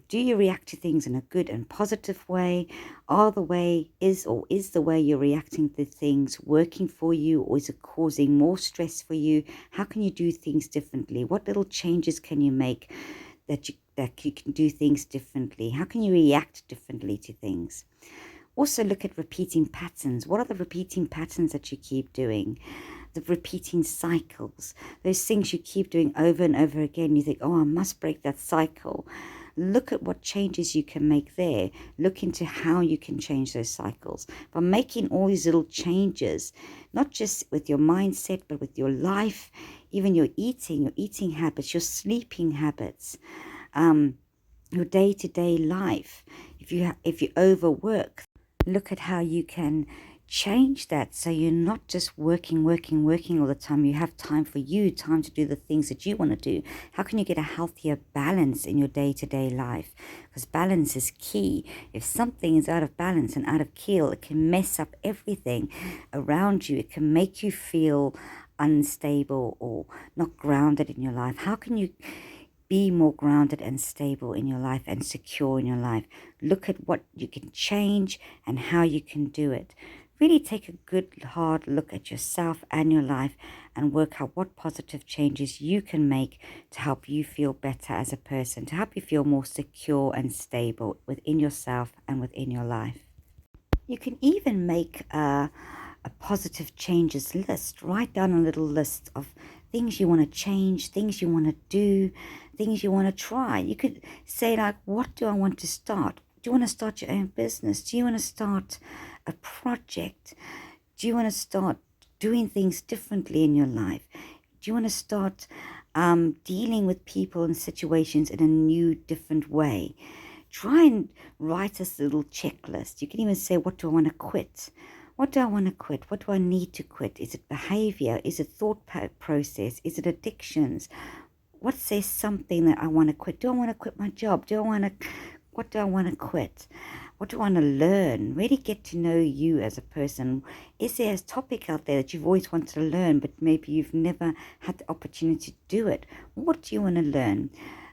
Do you react to things in a good and positive way? Is the way you're reacting to things working for you, or is it causing more stress for you? How can you do things differently? What little changes can you make that you can do things differently? How can you react differently to things? Also look at repeating patterns. What are the repeating patterns that you keep doing? The repeating cycles, those things you keep doing over and over again. You think, oh, I must break that cycle. Look at what changes you can make there. Look into how you can change those cycles by making all these little changes, not just with your mindset, but with your life, even your eating habits, your sleeping habits, your day-to-day life. If you overwork, look at how you can change that, so you're not just working all the time. You have time for you, time to do the things that you want to do. How can you get a healthier balance in your day-to-day life? Because balance is key. If something is out of balance and out of keel, it can mess up everything around you. It can make you feel unstable or not grounded in your life. How can you be more grounded and stable in your life and secure in your life? Look at what you can change and how you can do it. Really take a good hard look at yourself and your life, and work out what positive changes you can make to help you feel better as a person, to help you feel more secure and stable within yourself and within your life. You can even make a positive changes list. Write down a little list of things you want to change, things you want to do, things you want to try. You could say, like, what do I want to start? Do you want to start your own business? Do you want to start a project? Do you want to start doing things differently in your life? Do you want to start dealing with people and situations in a new, different way? Try and write this little checklist. You can even say, what do I want to quit? What do I want to quit? What do I need to quit? Is it behavior? Is it thought process? Is it addictions? What's there something that I want to quit? Do I want to quit my job? What do I want to quit? What do I want to learn? Really get to know you as a person. Is there a topic out there that you've always wanted to learn, but maybe you've never had the opportunity to do it? What do you want to learn?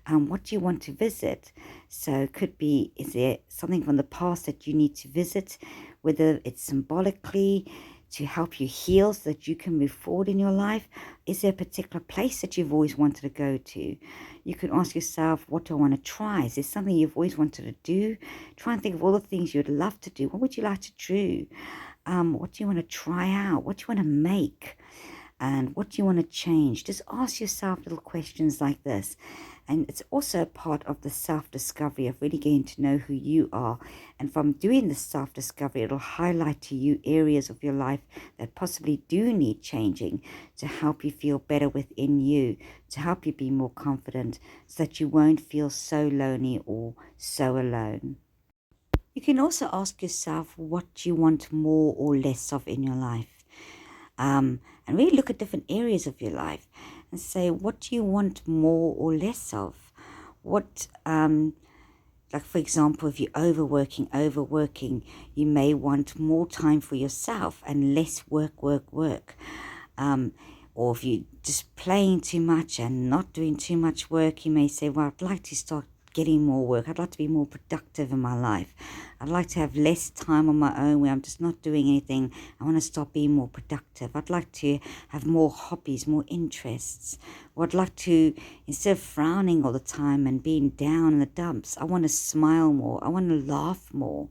What do you want to visit? So it could be, is there something from the past that you need to visit, whether it's symbolically to help you heal so that you can move forward in your life? Is there a particular place that you've always wanted to go to? You can ask yourself, what do I want to try? Is there something you've always wanted to do? Try and think of all the things you'd love to do. What would you like to do? What do you want to try out? What do you want to make? and what do you want to change? Just ask yourself little questions like this. And it's also a part of the self-discovery of really getting to know who you are. And from doing the self-discovery, it'll highlight to you areas of your life that possibly do need changing to help you feel better within you, to help you be more confident, so that you won't feel so lonely or so alone. You can also ask yourself what you want more or less of in your life. And really look at different areas of your life and say, what do you want more or less of? What, like for example, if you're overworking, you may want more time for yourself and less work. Um, or if you're just playing too much and not doing too much work, you may say, well, I'd like to start getting more work. I'd like to be more productive in my life. I'd like to have less time on my own where I'm just not doing anything. I want to start being more productive. I'd like to have more hobbies, more interests. Or I'd like to, instead of frowning all the time and being down in the dumps, I want to smile more. I want to laugh more.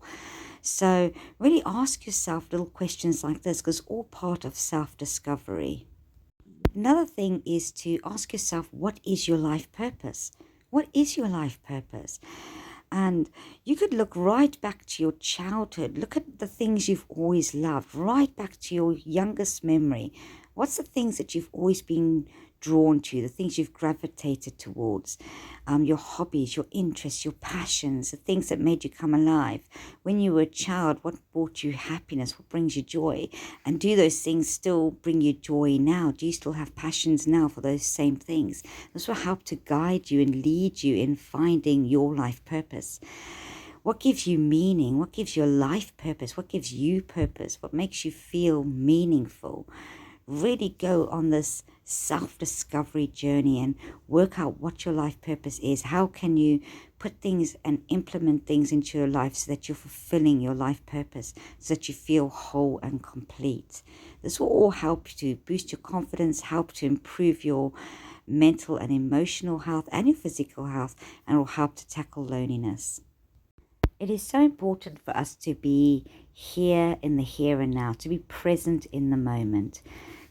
So really ask yourself little questions like this, because all part of self-discovery. Another thing is to ask yourself, what is your life purpose? What is your life purpose? And you could look right back to your childhood. Look at the things you've always loved, right back to your youngest memory. What's the things that you've always been drawn to, the things you've gravitated towards, your hobbies, your interests, your passions, the things that made you come alive. When you were a child, what brought you happiness? What brings you joy? And do those things still bring you joy now? Do you still have passions now for those same things? This will help to guide you and lead you in finding your life purpose. What gives you meaning? What gives your life purpose? What gives you purpose? What makes you feel meaningful? Really go on this self-discovery journey and work out what your life purpose is. How can you put things and implement things into your life so that you're fulfilling your life purpose, so that you feel whole and complete? This will all help to boost your confidence, help to improve your mental and emotional health and your physical health, and will help to tackle loneliness. It is so important for us to be here in the here and now, to be present in the moment.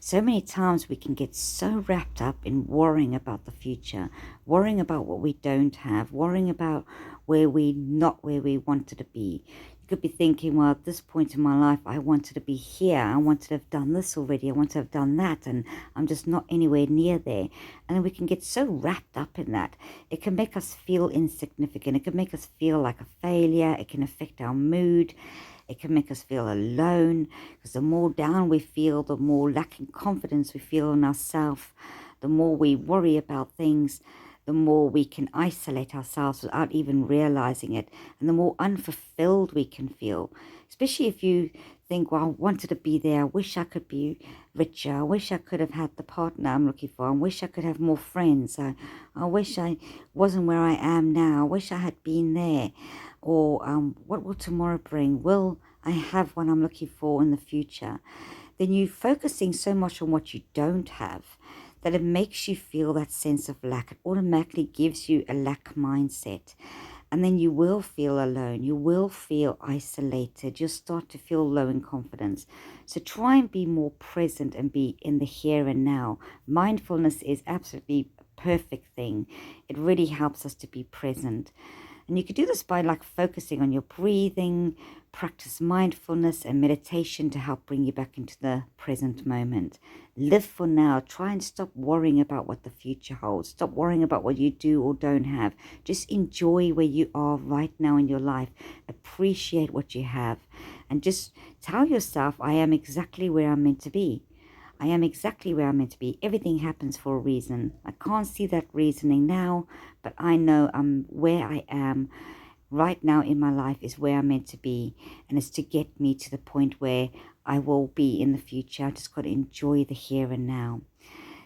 So many times we can get so wrapped up in worrying about the future, worrying about what we don't have, worrying about where we're not where we wanted to be. You could be thinking, well, at this point in my life, I wanted to be here. I wanted to have done this already. I want to have done that. And I'm just not anywhere near there. And then we can get so wrapped up in that. It can make us feel insignificant. It can make us feel like a failure. It can affect our mood. It can make us feel alone, because the more down we feel, the more lacking confidence we feel in ourselves. The more we worry about things, the more we can isolate ourselves without even realizing it, and the more unfulfilled we can feel. Especially if you think, well, I wanted to be there. I wish I could be richer. I wish I could have had the partner I'm looking for. I wish I could have more friends. I wish I wasn't where I am now. I wish I had been there. Or what will tomorrow bring? Will I have what I'm looking for in the future? Then you're focusing so much on what you don't have that it makes you feel that sense of lack. It automatically gives you a lack mindset. And then you will feel alone. You will feel isolated. You'll start to feel low in confidence. So try and be more present and be in the here and now. Mindfulness is absolutely a perfect thing. It really helps us to be present. And you could do this by like focusing on your breathing, practice mindfulness and meditation to help bring you back into the present moment. Live for now. Try and stop worrying about what the future holds. Stop worrying about what you do or don't have. Just enjoy where you are right now in your life. Appreciate what you have. And just tell yourself, I am exactly where I'm meant to be. I am exactly where I'm meant to be. Everything happens for a reason. I can't see that reasoning now, but I know I'm where I am right now in my life is where I'm meant to be. And it's to get me to the point where I will be in the future. I just got to enjoy the here and now.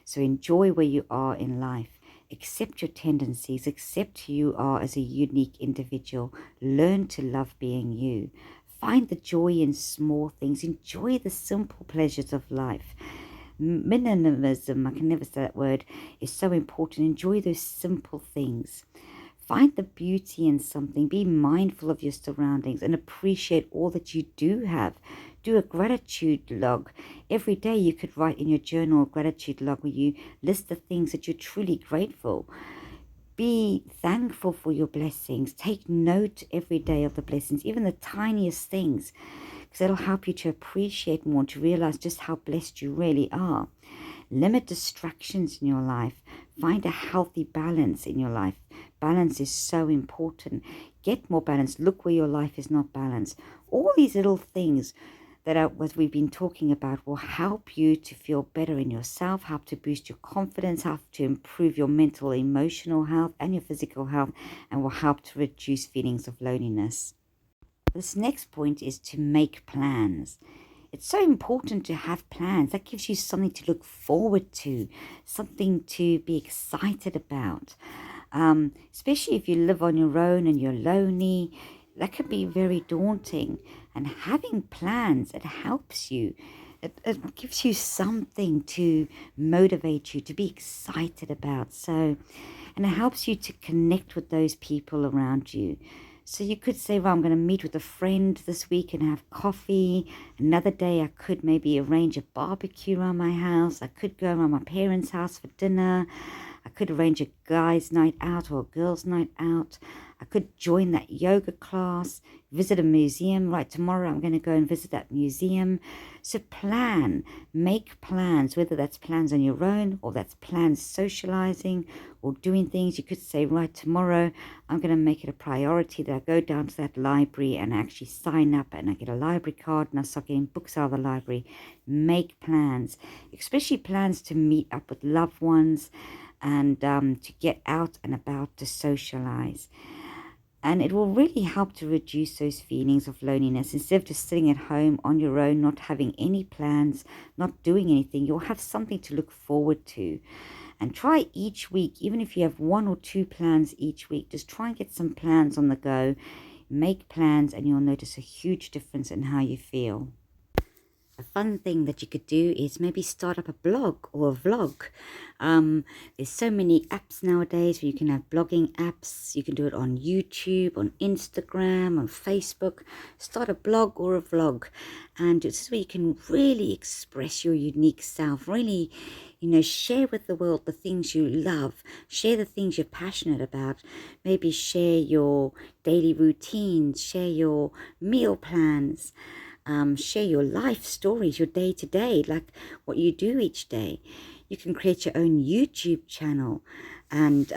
So enjoy where you are in life. Accept your tendencies. Accept who you are as a unique individual. Learn to love being you. Find the joy in small things. Enjoy the simple pleasures of life. Minimalism, I can never say that word, is so important. Enjoy those simple things. Find the beauty in something. Be mindful of your surroundings and appreciate all that you do have. Do a gratitude log. Every day you could write in your journal a gratitude log where you list the things that you're truly grateful. Be thankful for your blessings. Take note every day of the blessings, even the tiniest things, because it'll help you to appreciate more, to realize just how blessed you really are. Limit distractions in your life. Find a healthy balance in your life. Balance is so important. Get more balance. Look where your life is not balanced. All these little things that are what we've been talking about will help you to feel better in yourself, help to boost your confidence, help to improve your mental, emotional health and your physical health, and will help to reduce feelings of loneliness. This next point is to make plans. It's so important to have plans. That gives you something to look forward to, something to be excited about. Especially if you live on your own and you're lonely, that can be very daunting. And having plans, it helps you. It gives you something to motivate you, to be excited about. And it helps you to connect with those people around you. So you could say, well, I'm going to meet with a friend this week and have coffee. Another day I could maybe arrange a barbecue around my house. I could go around my parents' house for dinner. I could arrange a guy's night out or a girl's night out. I could join that yoga class, visit a museum. Right, tomorrow I'm going to go and visit that museum. So make plans, whether that's plans on your own or that's plans socializing or doing things. You could say, right, tomorrow I'm going to make it a priority that I go down to that library and I actually sign up and I get a library card and I start getting books out of the library. Make plans, especially plans to meet up with loved ones and to get out and about to socialize. And it will really help to reduce those feelings of loneliness. Instead of just sitting at home on your own, not having any plans, not doing anything, you'll have something to look forward to. And try each week, even if you have 1 or 2 plans each week, just try and get some plans on the go. Make plans and you'll notice a huge difference in how you feel. A fun thing that you could do is maybe start up a blog or a vlog. There's so many apps nowadays where you can have blogging apps. You can do it on YouTube, on Instagram, on Facebook. Start a blog or a vlog. And this is where you can really express your unique self. Really, share with the world the things you love. Share the things you're passionate about. Maybe share your daily routines. Share your meal plans. Share your life stories, your day-to-day, like what you do each day. You can create your own YouTube channel. And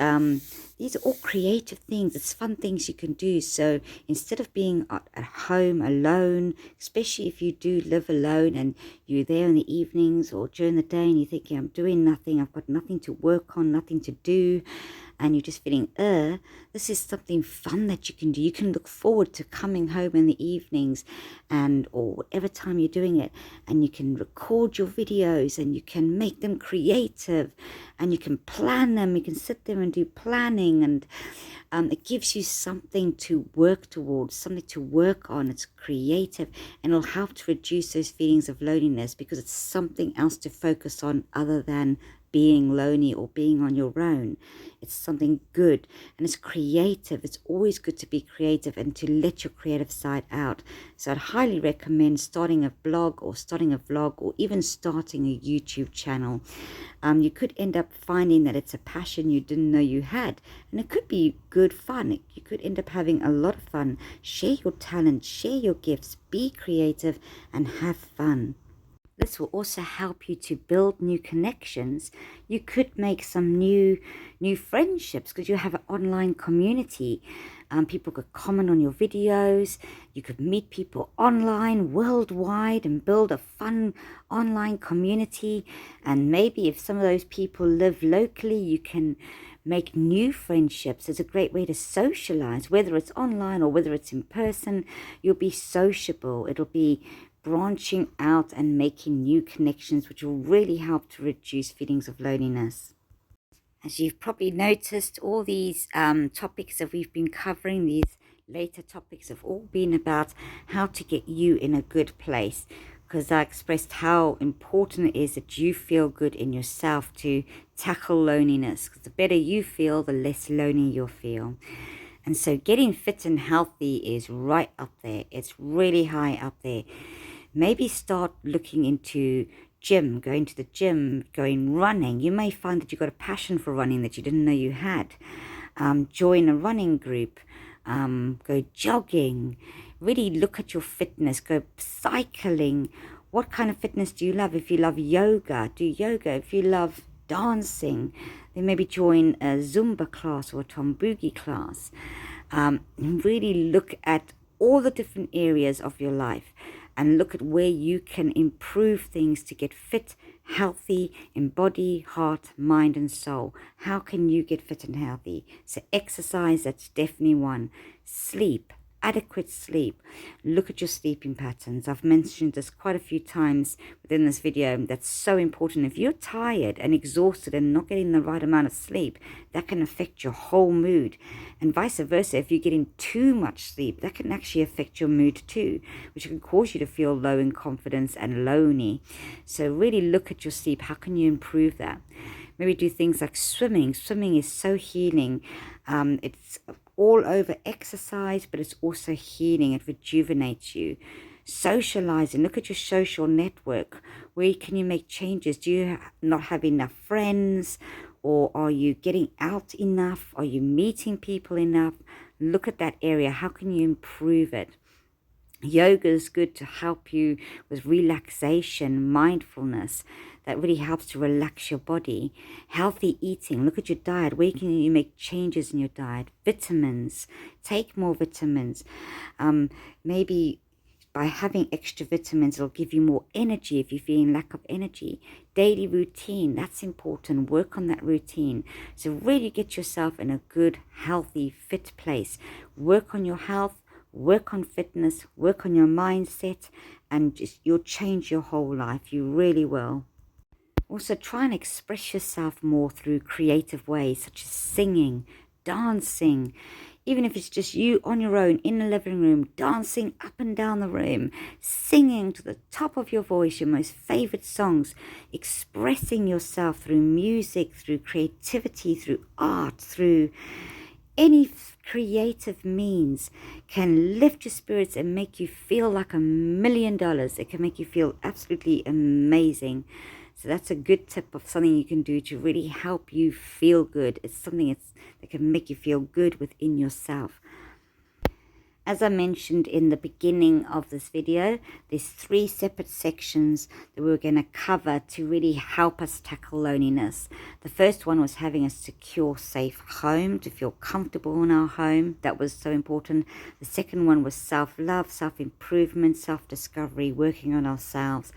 these are all creative things. It's fun things you can do. So instead of being at home alone, especially if you do live alone and you're there in the evenings or during the day and you're thinking, I'm doing nothing, I've got nothing to work on, nothing to do, and you're just feeling, this is something fun that you can do. You can look forward to coming home in the evenings or whatever time you're doing it, and you can record your videos and you can make them creative and you can plan them. You can sit there and do planning, and it gives you something to work towards, something to work on. It's creative and it'll help to reduce those feelings of loneliness because it's something else to focus on other than being lonely or being on your own. It's something good and it's creative. It's always good to be creative and to let your creative side out. So I'd highly recommend starting a blog or starting a vlog or even starting a YouTube channel. You could end up finding that it's a passion you didn't know you had, and it could be good fun. You could end up having a lot of fun. Share your talent, share your gifts, be creative and have fun. This will also help you to build new connections. You could make some new friendships because you have an online community. People could comment on your videos. You could meet people online, worldwide, and build a fun online community. And maybe if some of those people live locally, you can make new friendships. It's a great way to socialize, whether it's online or whether it's in person. You'll be sociable. It'll be branching out and making new connections, which will really help to reduce feelings of loneliness. As you've probably noticed, all these topics that we've been covering, these later topics have all been about how to get you in a good place. because I expressed how important it is that you feel good in yourself to tackle loneliness. Because the better you feel, the less lonely you'll feel. And so getting fit and healthy is right up there. It's really high up there. Maybe start looking into going to the gym, going running. You may find that you've got a passion for running that you didn't know you had. Join a running group. Go jogging. Really look at your fitness. Go cycling. What kind of fitness do you love? If you love yoga, do yoga. If you love dancing, then maybe join a Zumba class or a Tombugi class. Really look at all the different areas of your life and look at where you can improve things to get fit, healthy in body, heart, mind and soul. How can you get fit and healthy? So exercise, that's definitely one. Sleep. Adequate sleep. Look at your sleeping patterns. I've mentioned this quite a few times within this video. That's so important. If you're tired and exhausted and not getting the right amount of sleep, that can affect your whole mood. And vice versa, if you're getting too much sleep, that can actually affect your mood too, which can cause you to feel low in confidence and lonely. So really look at your sleep. How can you improve that? Maybe do things like swimming. Swimming is so healing. It's all over exercise, but it's also healing. It rejuvenates you. Socializing. Look at your social network. Where can you make changes? Do you not have enough friends? Or are you getting out enough? Are you meeting people enough? Look at that area. How can you improve it? Yoga is good to help you with relaxation, mindfulness. That really helps to relax your body. Healthy eating. Look at your diet. Where can you make changes in your diet? Vitamins. Take more vitamins. Maybe by having extra vitamins, it'll give you more energy if you're feeling lack of energy. Daily routine. That's important. Work on that routine. So really get yourself in a good, healthy, fit place. Work on your health. Work on fitness, work on your mindset, and you'll change your whole life. You really will. Also, try and express yourself more through creative ways, such as singing, dancing, even if it's just you on your own in the living room, dancing up and down the room, singing to the top of your voice your most favorite songs, expressing yourself through music, through creativity, through art, through any creative means can lift your spirits and make you feel like $1 million. It can make you feel absolutely amazing. So that's a good tip of something you can do to really help you feel good. It's something that can make you feel good within yourself. As I mentioned in the beginning of this video, there's 3 separate sections that we're going to cover to really help us tackle loneliness. The first one was having a secure, safe home, to feel comfortable in our home. That was so important. The second one was self-love, self-improvement, self-discovery, working on ourselves.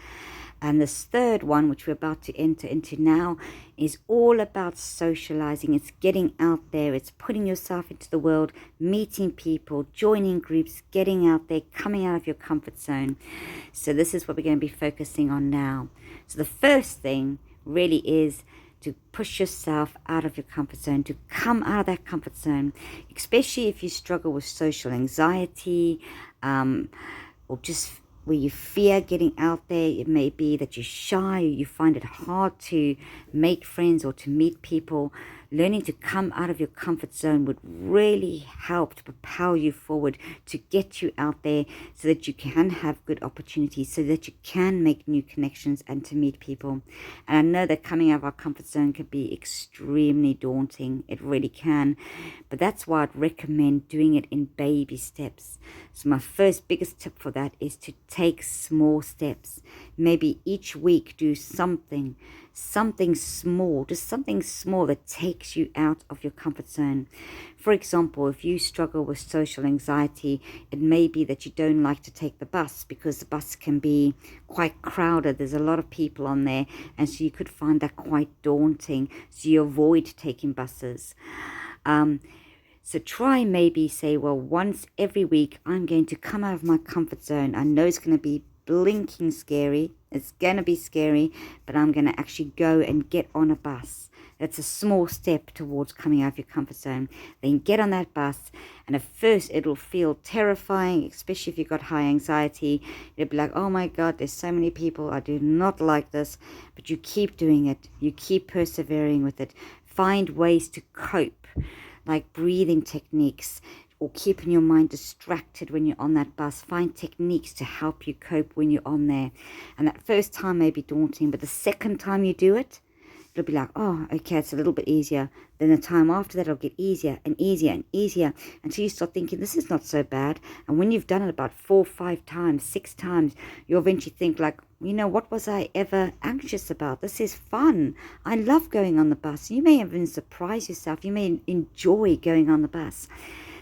And this third one, which we're about to enter into now, is all about socializing. It's getting out there. It's putting yourself into the world, meeting people, joining groups, getting out there, coming out of your comfort zone. So this is what we're going to be focusing on now. So the first thing really is to push yourself out of your comfort zone, to come out of that comfort zone, especially if you struggle with social anxiety, or just where you fear getting out there. It may be that you're shy, or you find it hard to make friends or to meet people. Learning to come out of your comfort zone would really help to propel you forward, to get you out there so that you can have good opportunities, so that you can make new connections and to meet people. And I know that coming out of our comfort zone can be extremely daunting. It really can. But that's why I'd recommend doing it in baby steps. So my first biggest tip for that is to take small steps. Maybe each week do something small, just something small that takes you out of your comfort zone. For example, if you struggle with social anxiety, it may be that you don't like to take the bus because the bus can be quite crowded. There's a lot of people on there, and so you could find that quite daunting. So you avoid taking buses. So try maybe say, well, once every week, I'm going to come out of my comfort zone. I know it's going to be blinking scary. It's going to be scary, but I'm going to actually go and get on a bus. That's a small step towards coming out of your comfort zone. Then get on that bus, and at first it'll feel terrifying, especially if you've got high anxiety. It'll be like, oh my God, there's so many people. I do not like this. But you keep doing it. You keep persevering with it. Find ways to cope, like breathing techniques, or keeping your mind distracted when you're on that bus. Find techniques to help you cope when you're on there. And that first time may be daunting, but the second time you do it, it'll be like, oh, okay, it's a little bit easier. Then the time after that, it'll get easier and easier and easier until you start thinking, this is not so bad. And when you've done it about 4, 5 times, 6 times, you'll eventually think like, you know, what was I ever anxious about? This is fun. I love going on the bus. You may even surprise yourself. You may enjoy going on the bus.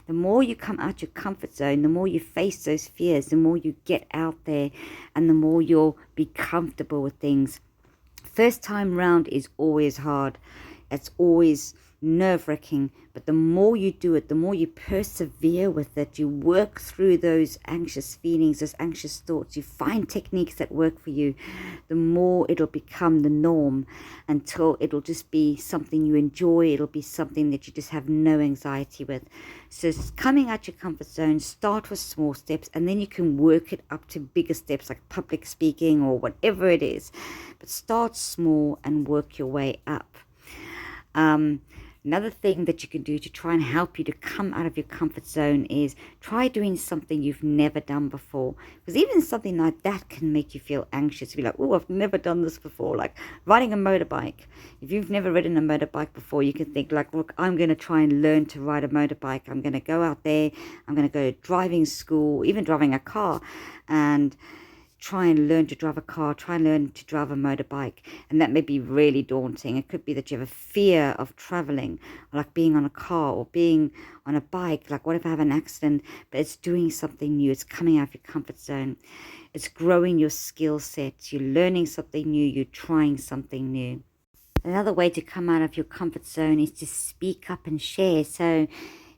The more you come out your comfort zone, the more you face those fears, the more you get out there, and the more you'll be comfortable with things. First time round is always hard. It's always nerve-wracking, but the more you do it, the more you persevere with it, you work through those anxious feelings, those anxious thoughts, you find techniques that work for you, the more it'll become the norm, until it'll just be something you enjoy. It'll be something that you just have no anxiety with. So coming out your comfort zone, start with small steps, and then you can work it up to bigger steps like public speaking or whatever it is. But start small and work your way up. Another thing that you can do to try and help you to come out of your comfort zone is try doing something you've never done before. Because even something like that can make you feel anxious. You'll be like, oh, I've never done this before. Like riding a motorbike. If you've never ridden a motorbike before, you can think like, look, I'm going to try and learn to ride a motorbike. I'm going to go out there. I'm going to go to driving school, even driving a car, and try and learn to drive a car, try and learn to drive a motorbike. And that may be really daunting. It could be that you have a fear of traveling, like being on a car or being on a bike. Like, what if I have an accident? But it's doing something new. It's coming out of your comfort zone. It's growing your skill sets. You're learning something new. You're trying something new. Another way to come out of your comfort zone is to speak up and share. So,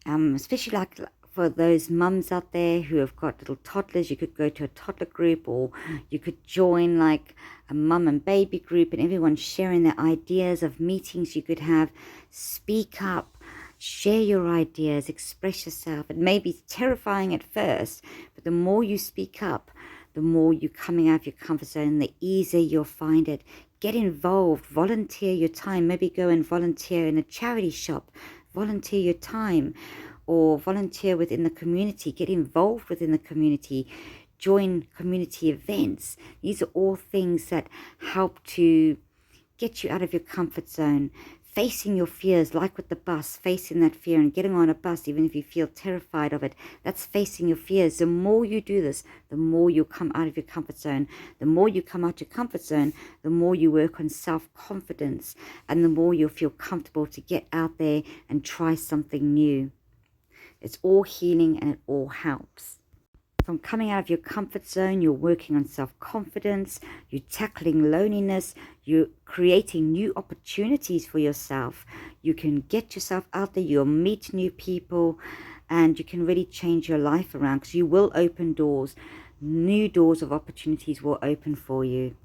especially like for those mums out there who have got little toddlers, you could go to a toddler group, or you could join like a mum and baby group, and everyone sharing their ideas of meetings you could have. Speak up, share your ideas, express yourself. It may be terrifying at first, but the more you speak up, the more you're coming out of your comfort zone, the easier you'll find it. Get involved, volunteer your time. Maybe go and volunteer in a charity shop, volunteer your time, or volunteer within the community. Get involved within the community, join community events. These are all things that help to get you out of your comfort zone. Facing your fears, like with the bus, facing that fear and getting on a bus, even if you feel terrified of it, that's facing your fears. The more you do this, the more you'll come out of your comfort zone. The more you come out your comfort zone, the more you work on self-confidence, and the more you'll feel comfortable to get out there and try something new. It's all healing and it all helps. From coming out of your comfort zone, you're working on self-confidence, you're tackling loneliness, you're creating new opportunities for yourself. You can get yourself out there, you'll meet new people, and you can really change your life around, because you will open doors. New doors of opportunities will open for you.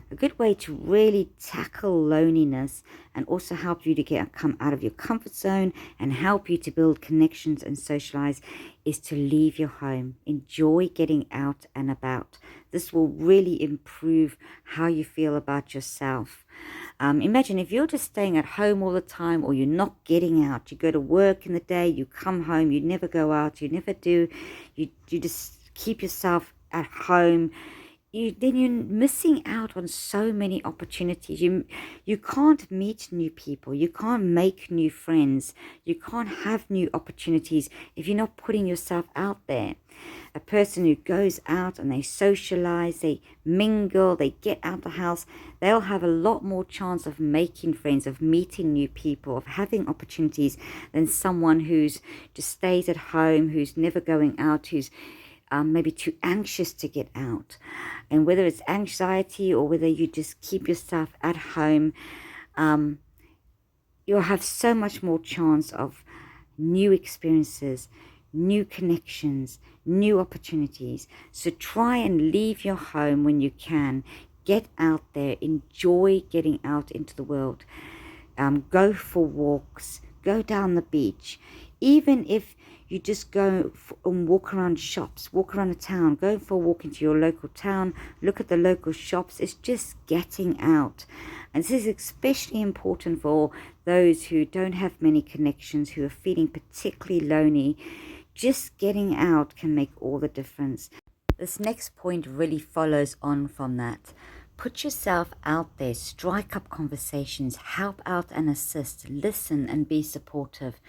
A good way to really tackle loneliness and also help you to come out of your comfort zone and help you to build connections and socialize is to leave your home. Enjoy getting out and about. This will really improve how you feel about yourself. Imagine if you're just staying at home all the time, or you're not getting out. You go to work in the day, you come home, you never go out, you never do. You just keep yourself at home. Then you're missing out on so many opportunities. You can't meet new people. You can't make new friends. You can't have new opportunities if you're not putting yourself out there. A person who goes out and they socialize, they mingle, they get out the house, they'll have a lot more chance of making friends, of meeting new people, of having opportunities, than someone who's just stays at home, who's never going out, who's maybe too anxious to get out. And whether it's anxiety or whether you just keep yourself at home, you'll have so much more chance of new experiences, new connections, new opportunities. So try and leave your home when you can. Get out there, enjoy getting out into the world. Go for walks, go down the beach. Even if you just go and walk around shops, walk around a town, go for a walk into your local town, look at the local shops. It's just getting out. And this is especially important for those who don't have many connections, who are feeling particularly lonely. Just getting out can make all the difference. This next point really follows on from that. Put yourself out there, strike up conversations, help out and assist, listen and be supportive.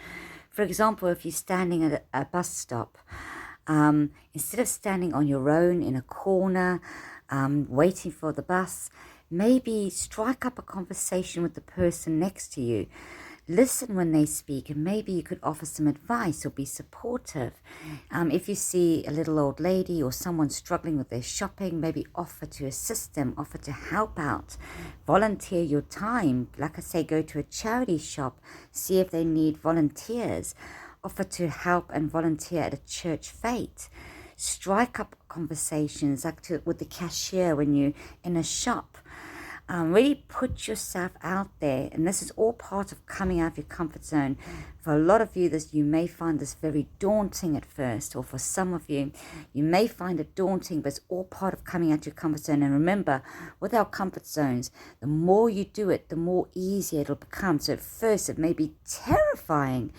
For example, if you're standing at a bus stop, instead of standing on your own in a corner, waiting for the bus, maybe strike up a conversation with the person next to you. Listen when they speak, and maybe you could offer some advice or be supportive. If you see a little old lady or someone struggling with their shopping, maybe offer to assist them, offer to help out, volunteer your time. Like I say, go to a charity shop, see if they need volunteers, offer to help and volunteer at a church fete. Strike up conversations with the cashier when you're in a shop. Really put yourself out there, and this is all part of coming out of your comfort zone. For a lot of you, you may find this very daunting at first, or for some of you, you may find it daunting, but it's all part of coming out of your comfort zone. And remember, with our comfort zones, the more you do it, the more easier it'll become. So at first, it may be terrifying,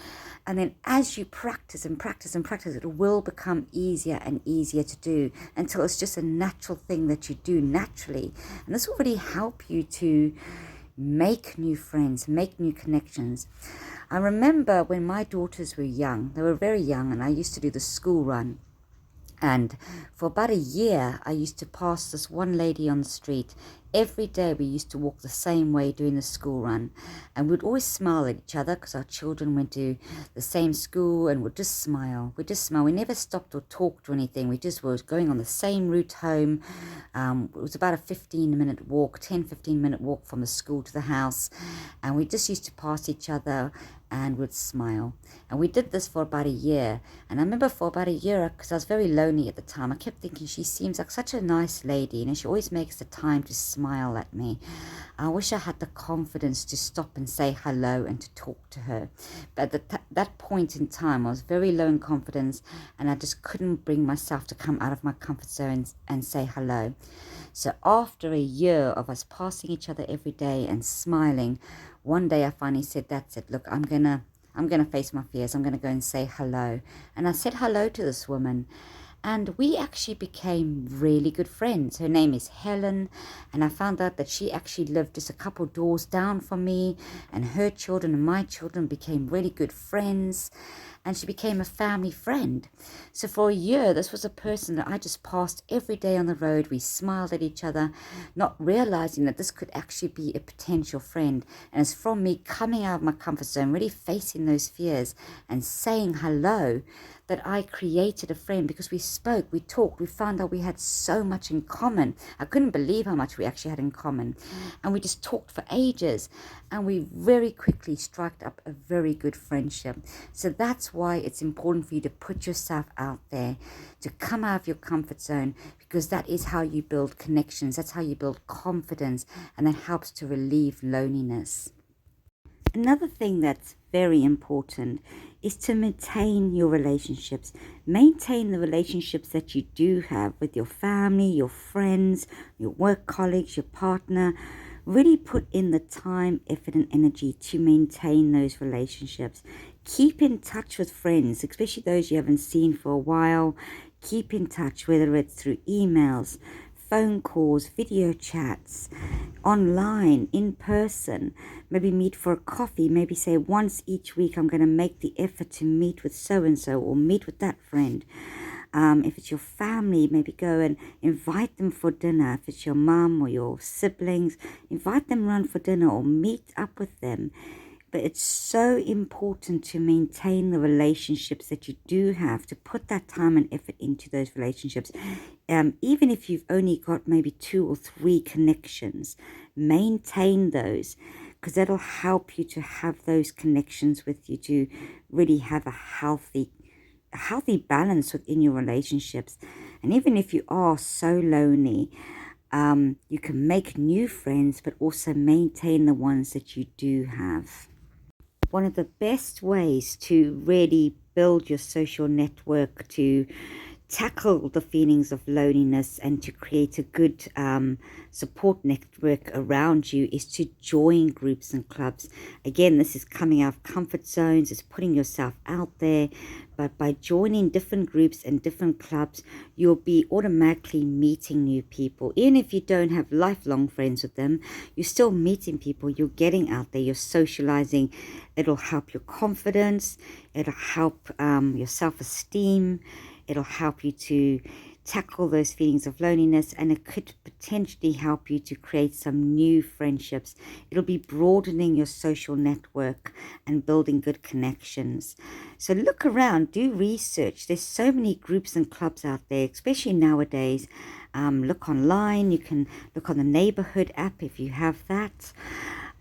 and then as you practice and practice and practice, it will become easier and easier to do until it's just a natural thing that you do naturally. And this will really help you to make new friends, make new connections. I remember when my daughters were young, they were very young, and I used to do the school run. And for about a year, I used to pass this one lady on the street. Every day we used to walk the same way doing the school run. And we'd always smile at each other because our children went to the same school, and we'd just smile. We'd just smile. We never stopped or talked or anything. We just were going on the same route home. It was about a 15-minute walk, 10-15-minute walk from the school to the house. And we just used to pass each other and would smile. And we did this for about a year. And I remember for about a year, because I was very lonely at the time, I kept thinking, she seems like such a nice lady, and she always makes the time to smile at me. I wish I had the confidence to stop and say hello and to talk to her. But at that point in time, I was very low in confidence, and I just couldn't bring myself to come out of my comfort zone and say hello. So after a year of us passing each other every day and smiling, one day I finally said, that's it, look, I'm gonna face my fears. I'm gonna go and say hello. And I said hello to this woman, and we actually became really good friends. Her name is Helen, and I found out that she actually lived just a couple doors down from me, and her children and my children became really good friends, and she became a family friend. So for a year, this was a person that I just passed every day on the road. We smiled at each other, not realizing that this could actually be a potential friend. And it's from me coming out of my comfort zone, really facing those fears and saying hello, that I created a friend, because we spoke, we talked, we found out we had so much in common. I couldn't believe how much we actually had in common. And we just talked for ages, and we very quickly struck up a very good friendship. So that's why it's important for you to put yourself out there, to come out of your comfort zone, because that is how you build connections, that's how you build confidence, and that helps to relieve loneliness. Another thing that's very important is to maintain your relationships. Maintain the relationships that you do have with your family, your friends, your work colleagues, your partner. Really put in the time, effort, and energy to maintain those relationships. Keep in touch with friends, especially those you haven't seen for a while. Keep in touch, whether it's through emails, phone calls, video chats, online, in person. Maybe meet for a coffee. Maybe say once each week, I'm going to make the effort to meet with so-and-so or meet with that friend. If it's your family, maybe go and invite them for dinner. If it's your mum or your siblings, invite them around for dinner or meet up with them. But it's so important to maintain the relationships that you do have, to put that time and effort into those relationships. Even if you've only got maybe 2 or 3 connections, maintain those, because that'll help you to have those connections with you, to really have a healthy healthy balance within your relationships. And even if you are so lonely, you can make new friends, but also maintain the ones that you do have. One of the best ways to really build your social network, to tackle the feelings of loneliness and to create a good support network around you, is to join groups and clubs. Again, this is coming out of comfort zones, it's putting yourself out there. But by joining different groups and different clubs, you'll be automatically meeting new people. Even if you don't have lifelong friends with them, you're still meeting people, you're getting out there, you're socializing. It'll help your confidence, it'll help your self-esteem, it'll help you to tackle those feelings of loneliness, and it could potentially help you to create some new friendships. It'll be broadening your social network and building good connections. So look around, do research. There's so many groups and clubs out there, especially nowadays. Look online. You can look on the neighborhood app if you have that.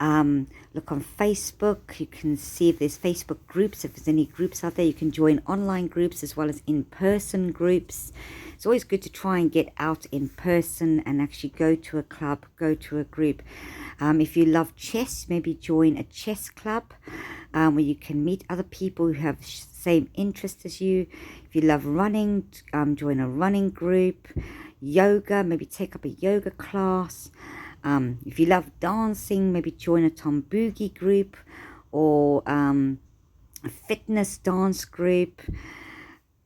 Look on Facebook. You can see if there's Facebook groups. If there's any groups out there, you can join online groups as well as in-person groups. It's always good to try and get out in person and actually go to a club, go to a group. If you love chess, maybe join a chess club where you can meet other people who have same interests as you. If you love running, join a running group. Yoga, maybe take up a yoga class. If you love dancing, maybe join a Tom Boogie group or a fitness dance group,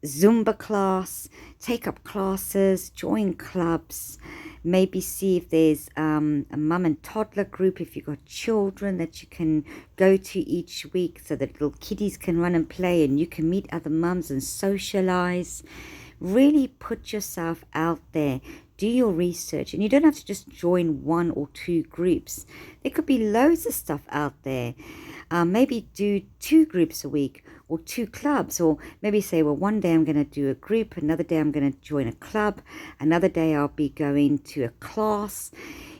Zumba class. Take up classes, join clubs, maybe see if there's a mum and toddler group if you've got children that you can go to each week so that little kiddies can run and play and you can meet other mums and socialize. Really put yourself out there. Do your research, and you don't have to just join one or two groups. There could be loads of stuff out there. Maybe do 2 groups a week or 2 clubs, or maybe say, well, one day I'm going to do a group, another day I'm going to join a club, another day I'll be going to a class.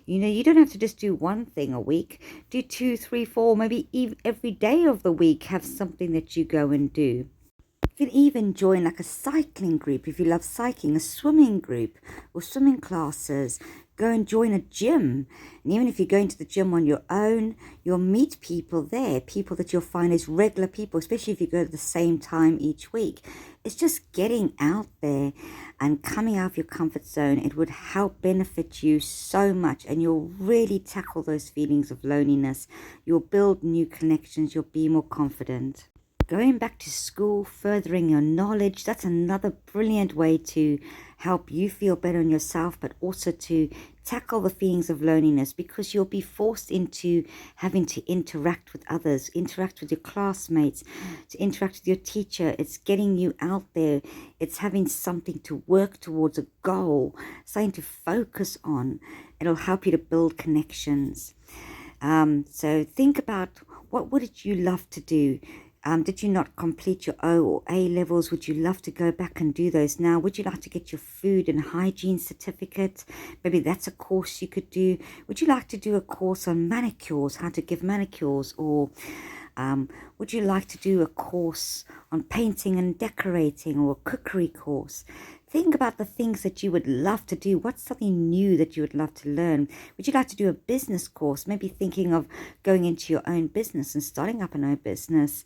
You know, you don't have to just do one thing a week. Do 2, 3, 4, maybe even every day of the week have something that you go and do. You can even join like a cycling group if you love cycling, a swimming group or swimming classes. Go and join a gym. And even if you're going to the gym on your own, you'll meet people there, people that you'll find as regular people, especially if you go at the same time each week. It's just getting out there and coming out of your comfort zone. It would help benefit you so much, and you'll really tackle those feelings of loneliness. You'll build new connections. You'll be more confident. Going back to school, furthering your knowledge, that's another brilliant way to help you feel better on yourself, but also to tackle the feelings of loneliness, because you'll be forced into having to interact with others, interact with your classmates, to interact with your teacher. It's getting you out there. It's having something to work towards, a goal, something to focus on. It'll help you to build connections. So think about, what would you love to do? Did you not complete your O or A levels? Would you love to go back and do those now? Would you like to get your food and hygiene certificate? Maybe that's a course you could do. Would you like to do a course on manicures, how to give manicures? Or would you like to do a course on painting and decorating, or a cookery course? Think about the things that you would love to do. What's something new that you would love to learn? Would you like to do a business course? Maybe thinking of going into your own business and starting up an own business.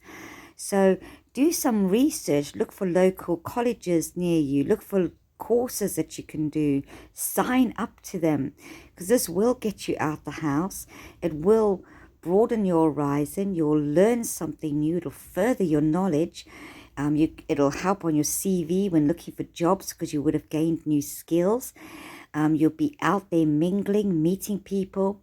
So do some research. Look for local colleges near you. Look for courses that you can do. Sign up to them, because this will get you out the house. It will broaden your horizon. You'll learn something new. It'll further your knowledge. It'll help on your CV when looking for jobs, because you would have gained new skills. You'll be out there mingling, meeting people.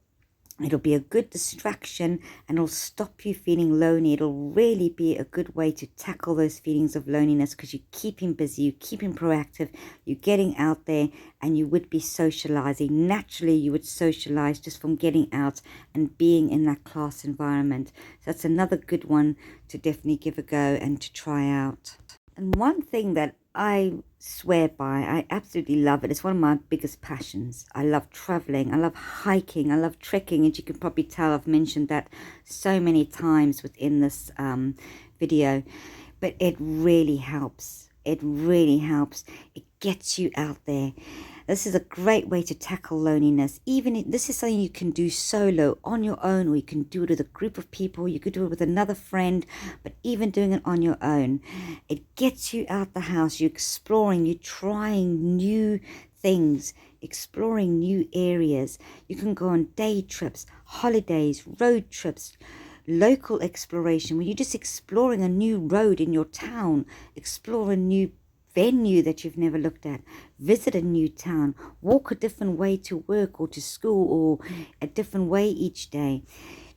It'll be a good distraction, and it'll stop you feeling lonely. It'll really be a good way to tackle those feelings of loneliness, because you're keeping busy, you're keeping proactive, you're getting out there, and you would be socializing. Naturally, you would socialize just from getting out and being in that class environment. So that's another good one to definitely give a go and to try out. And one thing that I swear by, I absolutely love it. It's one of my biggest passions. I love traveling. I love hiking. I love trekking. As you can probably tell, I've mentioned that so many times within this video. but it really helps. It really helps. It gets you out there. This is a great way to tackle loneliness. Even if this is something you can do solo on your own, or you can do it with a group of people. You could do it with another friend, but even doing it on your own, it gets you out the house. You're exploring, you're trying new things, exploring new areas. You can go on day trips, holidays, road trips, local exploration, where you're just exploring a new road in your town, explore a new venue that you've never looked at, visit a new town, walk a different way to work or to school, or a different way each day.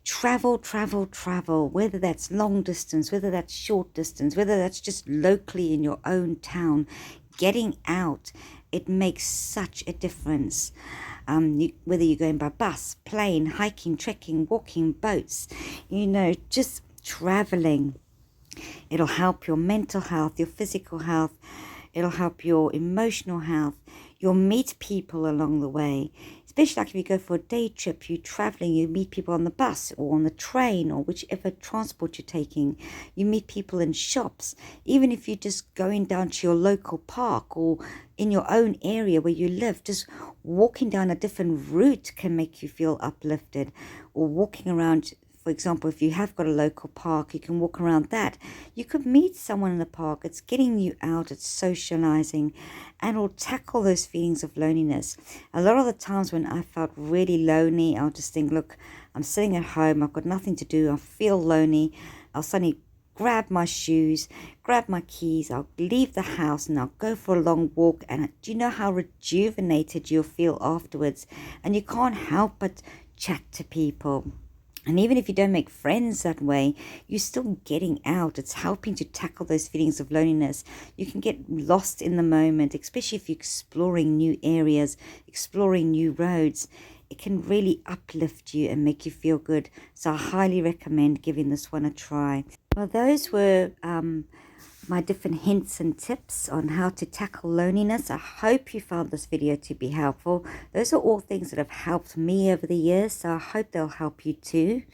Travel, travel, travel, whether that's long distance, whether that's short distance, whether that's just locally in your own town. Getting out, it makes such a difference. Whether you're going by bus, plane, hiking, trekking, walking, boats, just traveling. It'll help your mental health, your physical health. It'll help your emotional health. You'll meet people along the way. Especially like if you go for a day trip, you're traveling, you meet people on the bus or on the train or whichever transport you're taking. You meet people in shops. Even if you're just going down to your local park or in your own area where you live, just walking down a different route can make you feel uplifted. Or walking around, for example, if you have got a local park, you can walk around that. You could meet someone in the park. It's getting you out, it's socializing, and it'll tackle those feelings of loneliness. A lot of the times when I felt really lonely, I'll just think, look, I'm sitting at home, I've got nothing to do, I feel lonely. I'll suddenly grab my shoes, grab my keys, I'll leave the house and I'll go for a long walk. And do you know how rejuvenated you'll feel afterwards? And you can't help but chat to people. And even if you don't make friends that way, you're still getting out. It's helping to tackle those feelings of loneliness. You can get lost in the moment, especially if you're exploring new areas, exploring new roads. It can really uplift you and make you feel good. So I highly recommend giving this one a try. Well, those were my different hints and tips on how to tackle loneliness. I hope you found this video to be helpful. Those are all things that have helped me over the years, so I hope they'll help you too.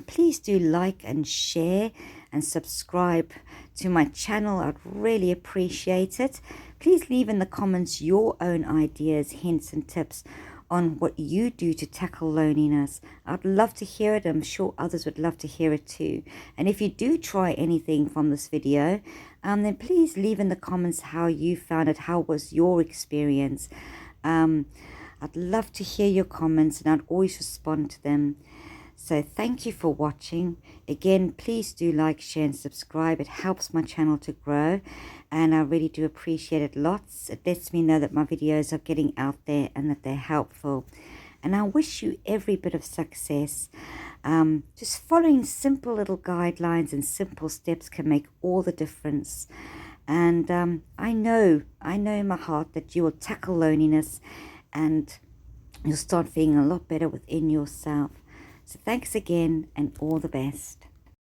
Please do like and share and subscribe to my channel. I'd really appreciate it. Please leave in the comments your own ideas, hints and tips on what you do to tackle loneliness. I'd love to hear it. I'm sure others would love to hear it too. And if you do try anything from this video, then please leave in the comments how you found it. How was your experience? I'd love to hear your comments and I'd always respond to them. So thank you for watching. Again, please do like, share and subscribe. It helps my channel to grow and I really do appreciate it lots. It lets me know that my videos are getting out there and that they're helpful. And I wish you every bit of success. Just following simple little guidelines and simple steps can make all the difference. And I know in my heart that you will tackle loneliness and you'll start feeling a lot better within yourself. So thanks again and all the best.